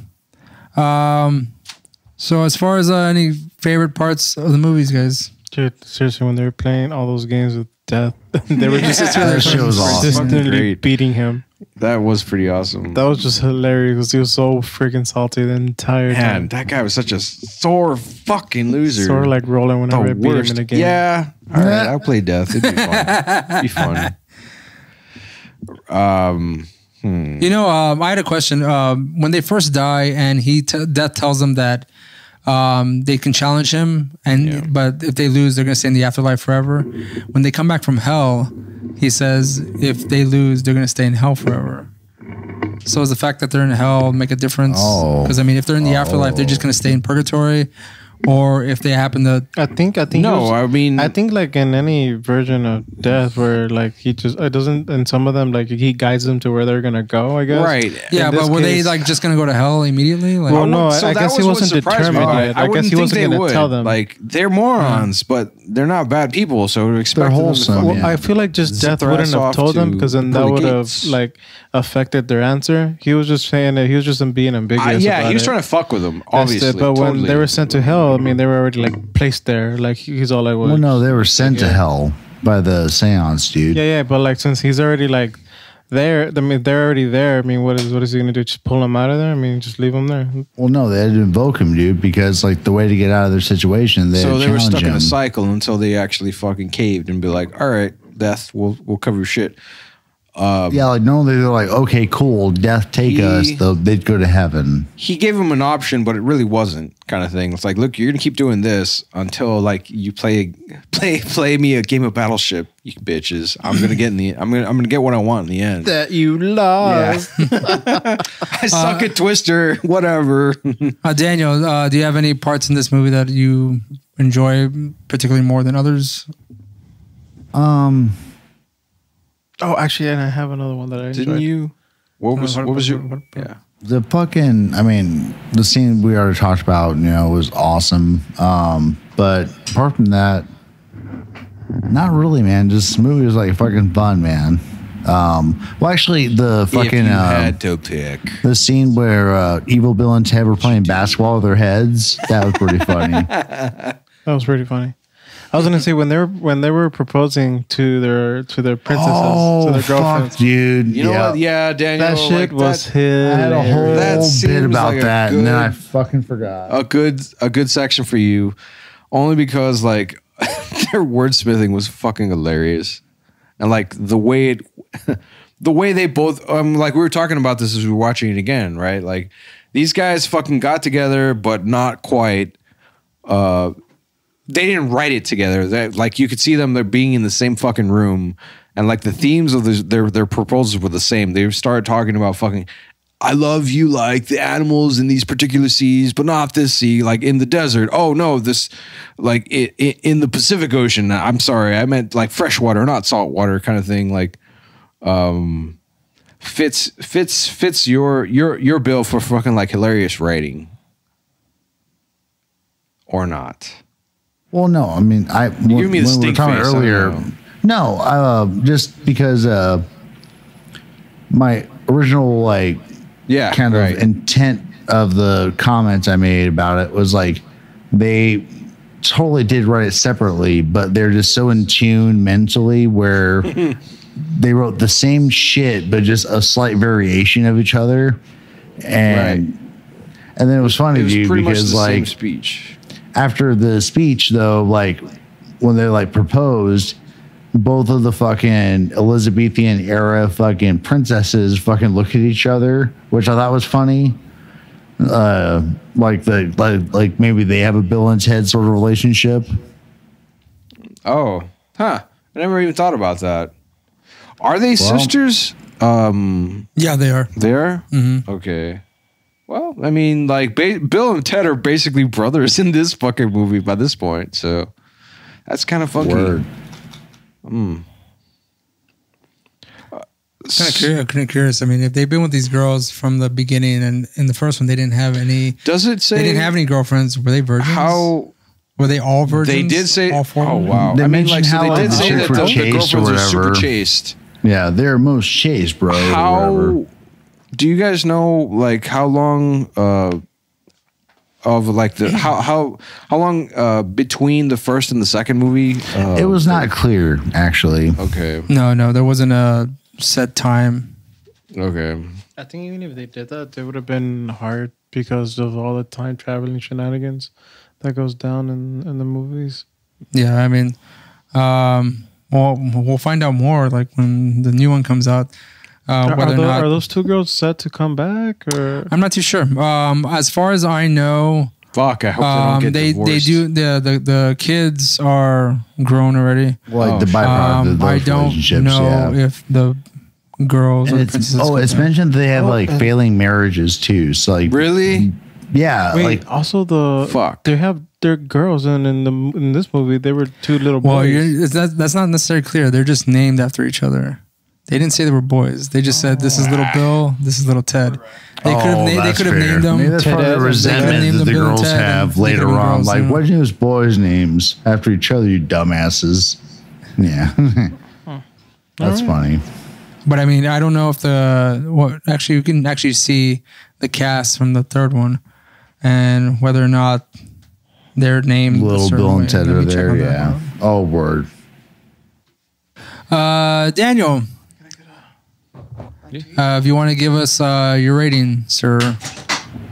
So as far as any favorite parts of the movies, guys? Dude, seriously, when they were playing all those games with death, they were just that shit was awesome. consistently beating him. That was pretty awesome. That was just hilarious because he was so freaking salty the entire time. Man, that guy was such a sore fucking loser. Sort of like Roland whenever I beat him in a game. Yeah. All right, I'll play death. It'd be fun. It'd be fun. You know, I had a question. When they first die and Death tells them that they can challenge him, but if they lose, they're going to stay in the afterlife forever. When they come back from hell, he says if they lose, they're going to stay in hell forever. So does the fact that they're in hell make a difference? Because I mean, if they're in the afterlife, they're just going to stay in purgatory. Or if they happen to, I think no. I mean, I think like in any version of death, where like he just doesn't, and some of them like he guides them to where they're gonna go. I guess. Right. Yeah, but were they like just gonna go to hell immediately? Like, well, no. I guess he wasn't determined yet. I guess he wasn't gonna tell them. Like they're morons, but they're not bad people. So expect them to well, I feel like just death wouldn't have told them because then that would have like affected their answer. He was just saying that he was just being ambiguous. Yeah, he was trying to fuck with them. Obviously, but when they were sent to hell, I mean, they were already like placed there. Like he's all like, well, no, they were sent to hell by the seance, dude. Yeah, but like since he's already like there, I mean, they're already there. I mean, what is he gonna do? Just pull him out of there? I mean, just leave him there? Well, no, they had to invoke him, dude, because like the way to get out of their situation, they were stuck in a cycle until they actually fucking caved and be like, all right, Death, we'll cover your shit. Yeah, like normally they're like, okay, cool, Death, take us. They'd go to heaven. He gave him an option, but it really wasn't, kind of thing. It's like, look, you're gonna keep doing this until like you play me a game of Battleship, you bitches. I'm gonna get what I want in the end. That you lost. Yeah. I suck at Twister. Whatever. Daniel, do you have any parts in this movie that you enjoy particularly more than others? Oh, actually, and I have another one that I enjoyed. Didn't you? What was your? Yeah. The fucking, I mean, the scene we already talked about, you know, was awesome. But apart from that, not really, man. Just the movie was like fucking fun, man. Well, actually, the fucking if you had to pick the scene where Evil Bill and Ted were playing basketball with their heads, that was pretty funny. That was pretty funny. I was gonna say when they were proposing to their princesses, to their girlfriends, fuck, dude. You know what? Yeah, Daniel. That shit was hilarious. I had a whole bit about like that, and then I fucking forgot. A good section for you, only because like their wordsmithing was fucking hilarious, and like the way they both like we were talking about this as we were watching it again, right? Like These guys fucking got together, but not quite. They didn't write it together. Like you could see them, they're being in the same fucking room, and like the themes of their proposals were the same. They started talking about fucking, I love you like the animals in these particular seas, but not this sea, like in the desert. Oh no, this like in the Pacific Ocean. I'm sorry, I meant like freshwater, not saltwater kind of thing. Like, fits your bill for fucking like hilarious writing, or not? Well, no, I mean, you give me the stink face earlier. No, just because my original like. Yeah, kind of intent of the comments I made about it was like they totally did write it separately, but they're just so in tune mentally where they wrote the same shit, but just a slight variation of each other. And then it was funny to you because like same speech. After the speech though, like when they like proposed, both of the fucking Elizabethan era fucking princesses fucking look at each other, which I thought was funny. Like maybe they have a Bill and Ted sort of relationship. Oh, huh. I never even thought about that. Are they sisters? Yeah, they are. They are? Mm-hmm. Okay. Well, I mean, like Bill and Ted are basically brothers in this fucking movie by this point, so that's kind of funky. Word. Kind of curious. I mean, if they've been with these girls from the beginning, and in the first one they didn't have any. Does it say they didn't have any girlfriends? Were they virgins? How were they all virgins? They did say. All four. Oh wow! They I mean, like how so they did say that the girlfriends are super chaste. Yeah, they're most chaste, bro. How do you guys know? Like how long? Of like the how long between the first and the second movie? It was not clear, actually. Okay. No, there wasn't a set time. Okay. I think even if they did that, it would have been hard because of all the time traveling shenanigans that goes down in the movies. Yeah, I mean, well, we'll find out more like when the new one comes out. Are those two girls set to come back? Or I'm not too sure. As far as I know, fuck. I hope they don't get divorced. They do. The kids are grown already. Like the byproduct of those I don't relationships. know if the girls. It's mentioned they have like failing marriages too. So like really, yeah. Wait, like also they're girls, and in this movie they were two little boys. Well, that's not necessarily clear. They're just named after each other. They didn't say they were boys. They just said this is little Bill, this is little Ted. They could have named them. Maybe that's part of the resentment that the girls have later on. Like, why'd you use boys' names after each other, you dumbasses? Yeah, that's funny. But I mean, I don't know if actually you can actually see the cast from the third one and whether or not they're named. Little Bill and Ted are there. Yeah. Oh, word. Daniel. If you want to give us your rating, sir.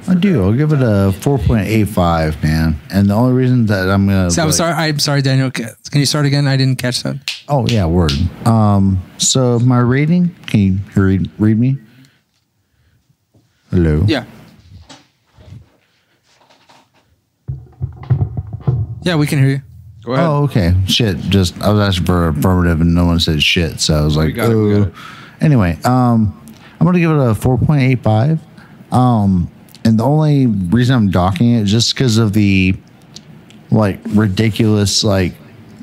I do. I'll give it a 4.85, man. And the only reason that I'm gonna I'm sorry, Daniel. Can you start again? I didn't catch that. Oh yeah, word. So my rating, can you read me? Hello? Yeah. Yeah, we can hear you. Go ahead. Oh, okay. Shit. I was asking for affirmative and no one said shit. So I was like, we got it. Anyway, I'm going to give it a 4.85. And the only reason I'm docking it is just because of the like ridiculous, like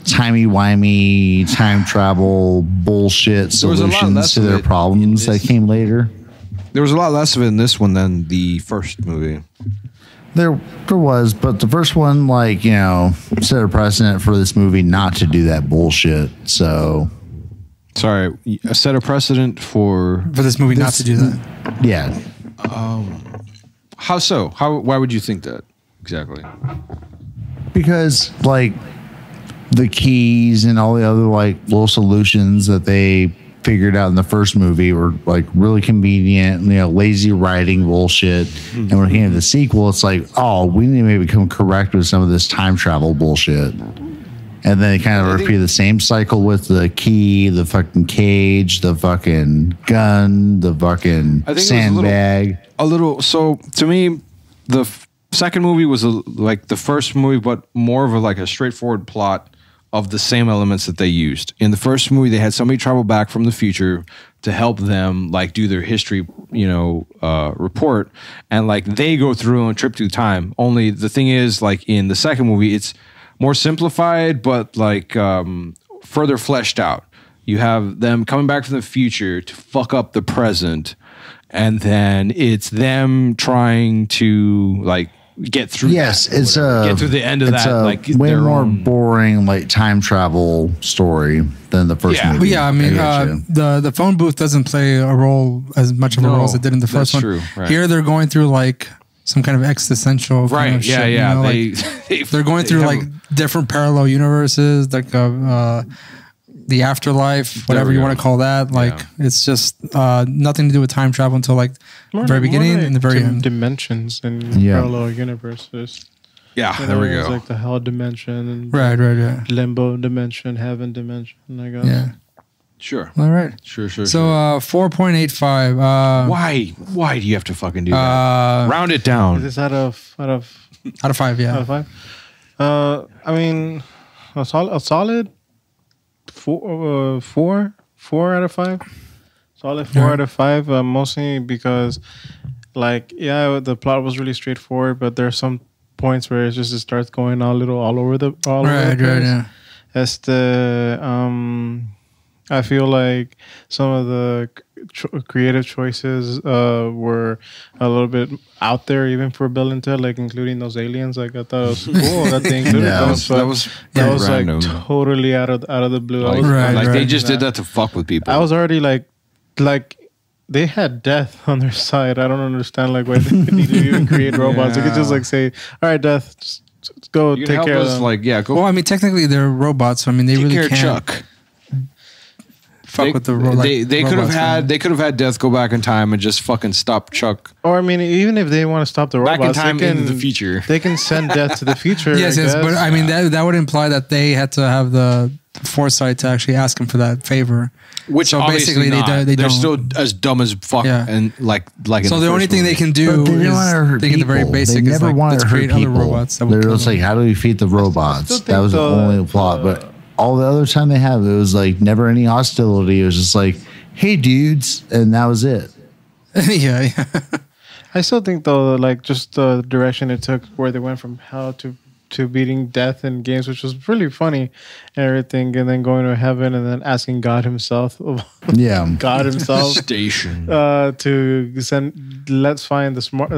timey-wimey time travel bullshit solutions to their problems that came later. There was a lot less of it in this one than the first movie. There was, but the first one, like, you know, set a precedent for this movie not to do that bullshit. So, sorry, set a precedent for this movie not to do that. Yeah. How so? Why would you think that exactly? Because like the keys and all the other like little solutions that they figured out in the first movie were like really convenient, you know, lazy writing bullshit. Mm-hmm. And when it came to the sequel, it's like, oh, we need to maybe become correct with some of this time travel bullshit. And then they kind of repeat the same cycle with the key, the fucking cage, the fucking gun, the fucking sandbag. So to me, the second movie was like the first movie, but more of a straightforward plot of the same elements that they used. In the first movie, they had somebody travel back from the future to help them like do their history, report, and like they go through and trip through time. Only the thing is, like in the second movie, it's more simplified, but like further fleshed out. You have them coming back from the future to fuck up the present, and then it's them trying to like get through. Yes, get through the end of that. Like way more boring, like time travel story than the first movie. But yeah, I mean, the phone booth doesn't play a role as much of a role as it did in the first one. True, right. Here, they're going through like some kind of existential kind of shit, you know, they're going through like different parallel universes, like the afterlife, whatever you want to call that. Like it's just nothing to do with time travel until like the very beginning and the very end. Dimensions and parallel universes. Yeah, there we go. Like the hell dimension, and right, limbo dimension, heaven dimension. I guess. Yeah. Sure. All right. Sure. So 4.85. Why do you have to fucking do that? Round it down. Is this out of 5? Yeah. Out of 5. I mean, a solid 4 out of 5. Solid 4 out of 5. Mostly because, like, the plot was really straightforward, but there are some points where it starts going all over the place. Right. Yeah. As I feel like some of the creative choices were a little bit out there, even for Bill and Ted, like including those aliens. Like I thought it was cool that they included those. That was random. Like totally out of the blue. They just did that to fuck with people. I was already like they had death on their side. I don't understand like why they need to even create robots. They could just like say, "All right, Death, just go take care of them." Like, go. Well, I mean, technically they're robots. So, I mean, they really can't. Chuck. With the they could have had Death go back in time and just fucking stop Chuck. Or I mean, even if they want to stop the robots, back in time into the future, they can send Death to the future. yes, but I mean that would imply that they had to have the foresight to actually ask him for that favor. Which so basically they're still as dumb as fuck and like. So the only thing they can do is think of the very basic. They never want to create hurt people. Other robots. They're just like, how do we defeat the robots? That was the only plot, but. All the other time they have, it was like never any hostility. It was just like, hey, dudes. And that was it. yeah. I still think, though, like just the direction it took where they went from hell to beating death in games, which was really funny and everything. And then going to heaven and then asking God himself. God himself. Station. To send, let's find the smart,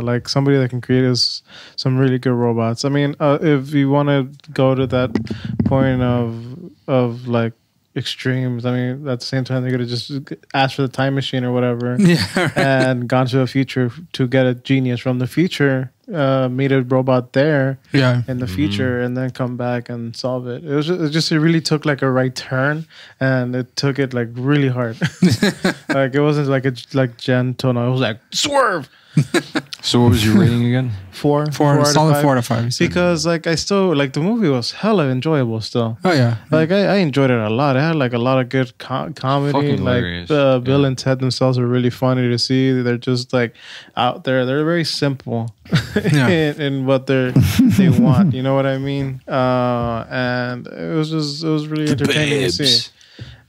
like somebody that can create us some really good robots. I mean, if you want to go to that point of like extremes, I mean, at the same time, they could have just asked for the time machine or whatever and gone to the future to get a genius from the future, meet a robot there in the future, and then come back and solve it. It really took like a right turn, and it took it like really hard. Like it wasn't like gentle. No, it was like swerve. So what was your rating again? 4. Solid 4 out of 5. Because like I still like the movie was hella enjoyable still. Oh yeah. Like I enjoyed it a lot. It had like a lot of good comedy. Fucking like hilarious. Bill and Ted themselves are really funny to see. They're just like out there. They're very simple in what they want. You know what I mean? And it was really entertaining to see.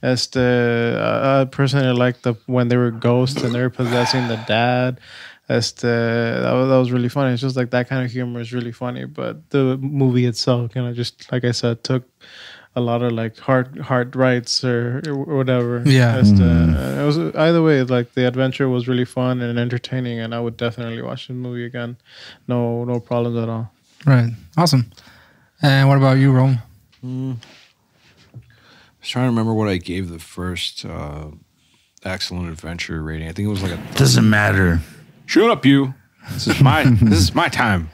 As I personally liked when they were ghosts and they were possessing the dad. That was really funny. It's just like that kind of humor is really funny, but the movie itself kind of just, like I said, took a lot of like hard rights or whatever. Yeah. It was either way, like the adventure was really fun and entertaining, and I would definitely watch the movie again. No problems at all. Right. Awesome. And what about you, Roland? I was trying to remember what I gave the first Excellent Adventure rating. I think it was like a... Doesn't matter. Shut up, you. This is my time.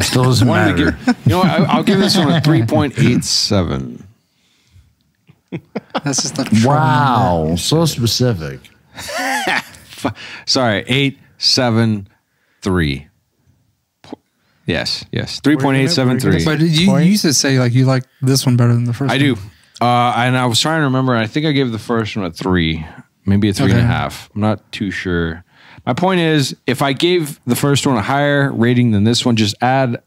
Still doesn't matter. I'll give this one a 3.87. That's just not wow, so specific. Sorry, 873. Yes. 3.873. But you used to say like you like this one better than the first one. I do. And I was trying to remember. I think I gave the first one a 3, maybe a 3.5. I'm not too sure. My point is, if I gave the first one a higher rating than this one, just add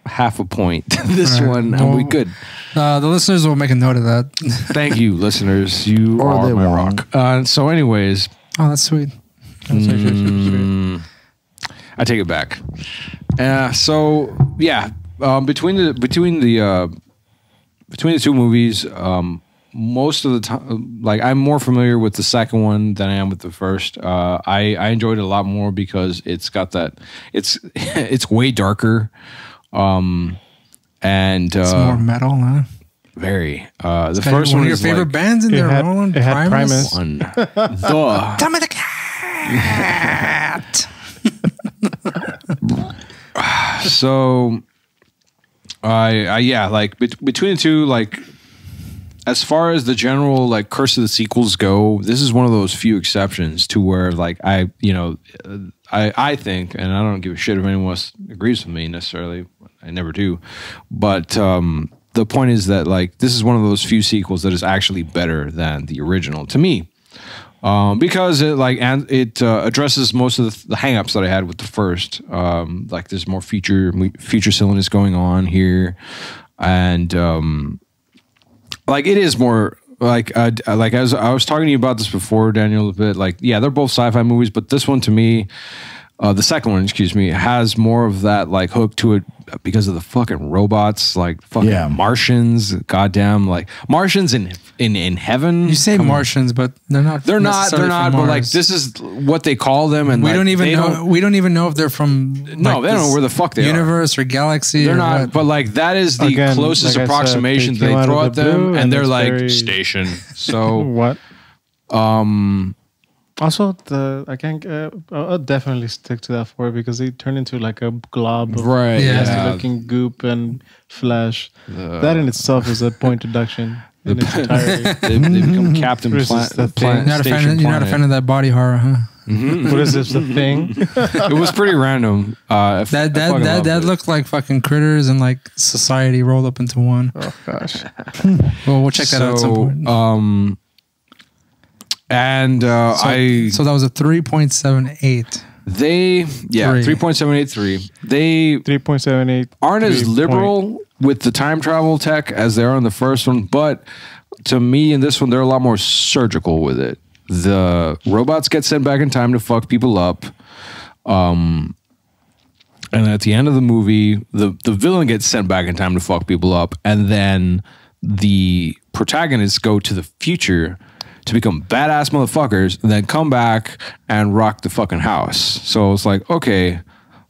half a point to this one, and we good. The listeners will make a note of that. Thank you, listeners. You are my rock. So, anyways, that's sweet. I take it back. So yeah, between the two movies, most of the time, like I'm more familiar with the second one than I am with the first. I enjoyed it a lot more because it's got that. It's way darker, and it's more metal, huh? Very. The first one of your favorite bands in there, Roland. It had Primus. Come of the cat. So, yeah, like between the two, like as far as the general like curse of the sequels go, this is one of those few exceptions to where like I think, and I don't give a shit if anyone else agrees with me necessarily. I never do, but the point is that like this is one of those few sequels that is actually better than the original to me. Because it addresses most of the hang-ups that I had with the first. Like there's more feature silliness going on here, and like it is more like as I was talking to you about this before, Daniel, a bit. Like yeah, they're both sci-fi movies, but this one to me, the second one, excuse me, has more of that like hook to it because of the fucking robots, like fucking Martians. Goddamn, like Martians in heaven. You say Martians, but they're not. They're not. But like this is what they call them, and we don't even know. We don't even know if they're from. No, they don't know where the fuck they universe or galaxy. They're not. What. But like that is the closest approximation they throw at them, and they're like station. So what? Also, I can't. I'll definitely stick to that for it because they turn into like a glob of nasty-looking goop and flesh. That in itself is a point deduction in its entirety. They become Captain Planet. You're not a fan of that body horror, huh? Mm-hmm. What is this? The Thing? It was pretty random. That looked like fucking critters and like society rolled up into one. Oh gosh. Well, we'll check that out at some point. And so that was a 3.78. 3.783. They 3.78 aren't as liberal with the time travel tech as they are in the first one, but to me in this one they're a lot more surgical with it. The robots get sent back in time to fuck people up, and at the end of the movie, the villain gets sent back in time to fuck people up, and then the protagonists go to the future to become badass motherfuckers and then come back and rock the fucking house. So it's like, okay,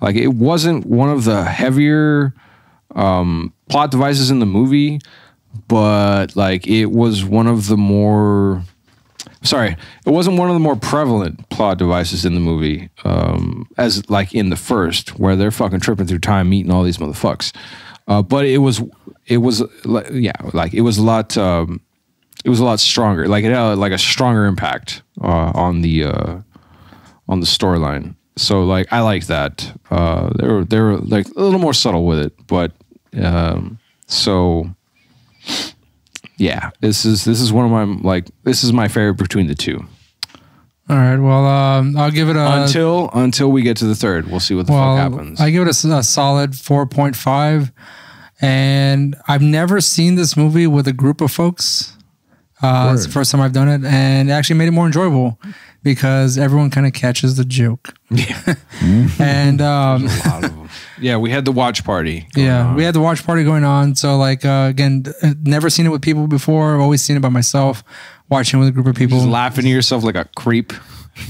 like it wasn't one of the heavier plot devices in the movie, but like it was one of the more, it wasn't one of the more prevalent plot devices in the movie, as like in the first, where they're fucking tripping through time, meeting all these motherfuckers. But it was a lot stronger. Like it had like a stronger impact on the storyline. So like I like that. They were like a little more subtle with it, but so yeah, this is one of my this is my favorite between the two. All right. Well, I'll give it a until we get to the third. We'll see what the fuck happens. I give it a solid 4.5, and I've never seen this movie with a group of folks. It's the first time I've done it, and it actually made it more enjoyable because everyone kind of catches the joke. Yeah. And yeah, we had the watch party. We had the watch party going on. So like again, never seen it with people before. I've always seen it by myself, watching with a group of people. Just laughing to yourself like a creep.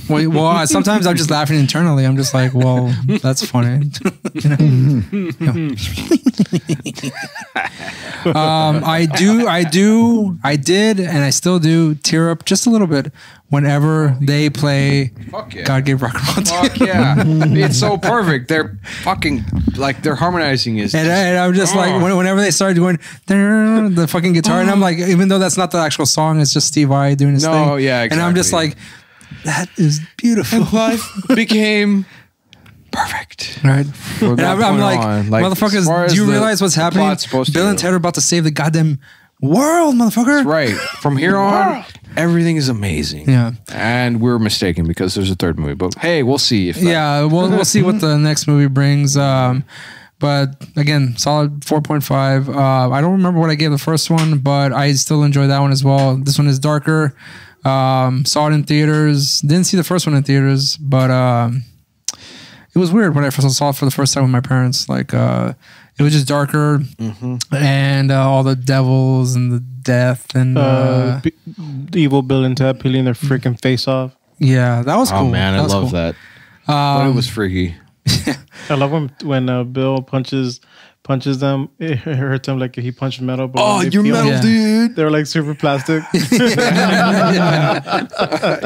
Well, sometimes I'm just laughing internally. I'm just like, well, that's funny. I did, and I still do tear up just a little bit whenever they play God Gave Rock and Roll. Fuck yeah. It's so perfect. They're fucking, like, they're harmonizing. And I'm just like, whenever they started doing the fucking guitar, and I'm like, even though that's not the actual song, it's just Steve Vai doing his thing. Oh, yeah, exactly. And I'm just like, that is beautiful. And life became perfect. Right. From And that I'm point like, on, like, as far motherfuckers, as do you the- realize what's the happening? plot's supposed to Bill and go. Ted are about to save the goddamn world, motherfucker. That's right. From here on, everything is amazing. Yeah. And we're mistaken because there's a third movie. But hey, we'll see if that, Yeah, we'll see what the next movie brings. But again, solid 4.5. I don't remember what I gave the first one, but I still enjoy that one as well. This one is darker. Saw it in theaters. Didn't see the first one in theaters, but it was weird when I first saw it for the first time with my parents. Like it was just darker, and all the devils and the death and the evil Bill and Ted peeling their freaking face off. yeah, that was cool. Oh man, I was love cool. that. But it was freaky. I love when Bill punches them. It hurts him like he punched metal. But Oh, when they you're peel, metal, dude. They're like super plastic.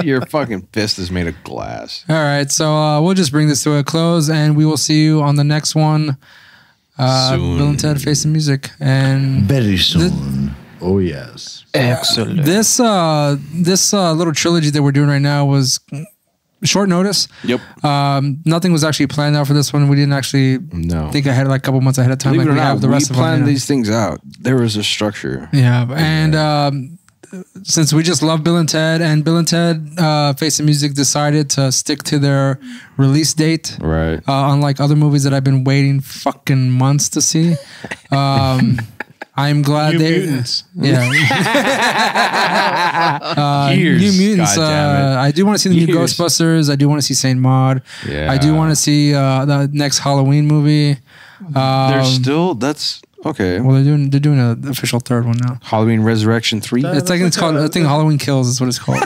Your fucking fist is made of glass. All right, so we'll just bring this to a close, and we will see you on the next one. Soon. Bill and Ted Face the Music, and Very soon. Oh yes. Excellent. this little trilogy that we're doing right now was short notice. Yep. Nothing was actually planned out for this one. We didn't actually think ahead like a couple months ahead of time. Believe Like it or we have not, the we rest of them. planned You know? these things out. There was a structure. Yeah, and since we just love Bill and Ted Face the Music decided to stick to their release date. Right. Unlike other movies that I've been waiting fucking months to see. I'm glad New they. Mutants. Yeah. Years. New Mutants. God damn it. I do want to see the new Years. Ghostbusters. I do want to see Saint Maud. Yeah. I do want to see the next Halloween movie. There's still that's okay. Well, they're doing an official third one now. Halloween Resurrection 3. That- It's like it's called. I think Halloween Kills is what it's called.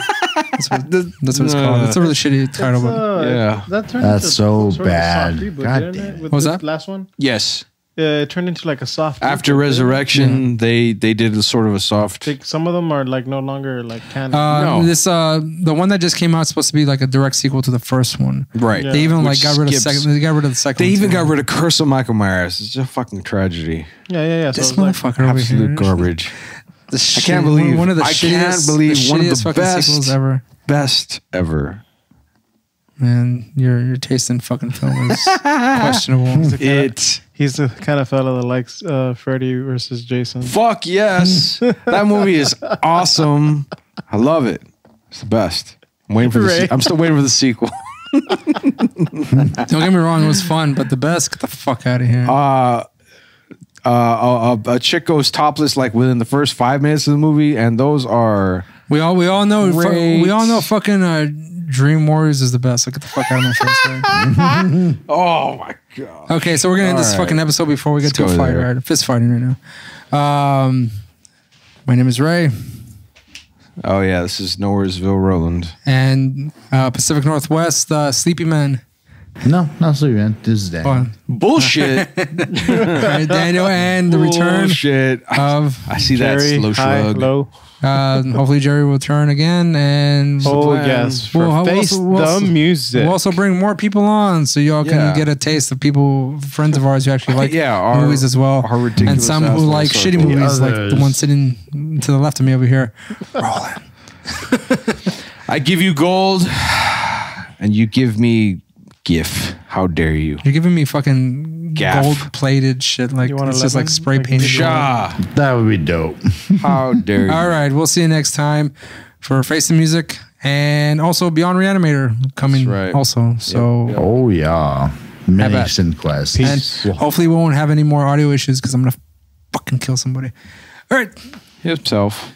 That's what it's called. It's a really shitty title. But Yeah. That turned That's into so sort of a bad. soft reboot, God didn't damn. it? With What was this that? last one? Yes. Yeah, it turned into like a soft. After reboot, didn't it? Resurrection, they did a sort of a soft. Like, some of them are like no longer like canon. No. This the one that just came out is supposed to be like a direct sequel to the first one. Right. Yeah. They even like Which got rid of skips. second. They got rid of the second. They one even too. got rid of Curse of Michael Myers. It's a fucking tragedy. yeah. So This it was like, motherfucker over here. Absolute garbage. The I can't believe one of the I can't shittiest- believe one of shittiest the fucking best sequels ever. Best ever. Man, your taste in fucking film is questionable. he's the kind of fellow that likes Freddy versus Jason. Fuck yes. That movie is awesome. I love it. It's the best. I'm waiting for Ray. I'm still waiting for the sequel. Don't get me wrong, it was fun, but the best, get the fuck out of here. A chick goes topless like within the first 5 minutes of the movie, and those are we all know Great. we all know fucking Dream Warriors is the best. So get the fuck out of my face. Right? oh my god. Okay, so we're gonna end this All right. fucking episode before we get Let's to a go fight. there. Right, fist fighting right now. My name is Ray, Oh yeah, this is Nowheresville Roland. and Pacific Northwest Sleepy Man. No, not sleeping, man. This is Dan. Oh, Bullshit. right, Daniel, and the return Bullshit. of I see that Jerry, slow high, shrug. low. hopefully Jerry will return again, and Oh plan. yes, for We'll face also- the music. we'll also bring more people on, so y'all can Yeah. get a taste of people, friends of ours who actually like Yeah, our- movies as well, our ridiculous and some who asshole like circle. shitty movies, like the Others. one sitting to the left of me over here, Roland. I give you gold, and you give me GIF. How dare you? You're giving me fucking Gaff. gold-plated shit, like You want it's a just like lemon? spray Like painted. Pshaw. That would be dope. How dare you? All right, we'll see you next time for Face the Music, and also Beyond Reanimator coming That's right. also. So. Yep. Oh yeah. Many bet. Cinekuest. And hopefully we won't have any more audio issues because I'm gonna fucking kill somebody. All right. Himself.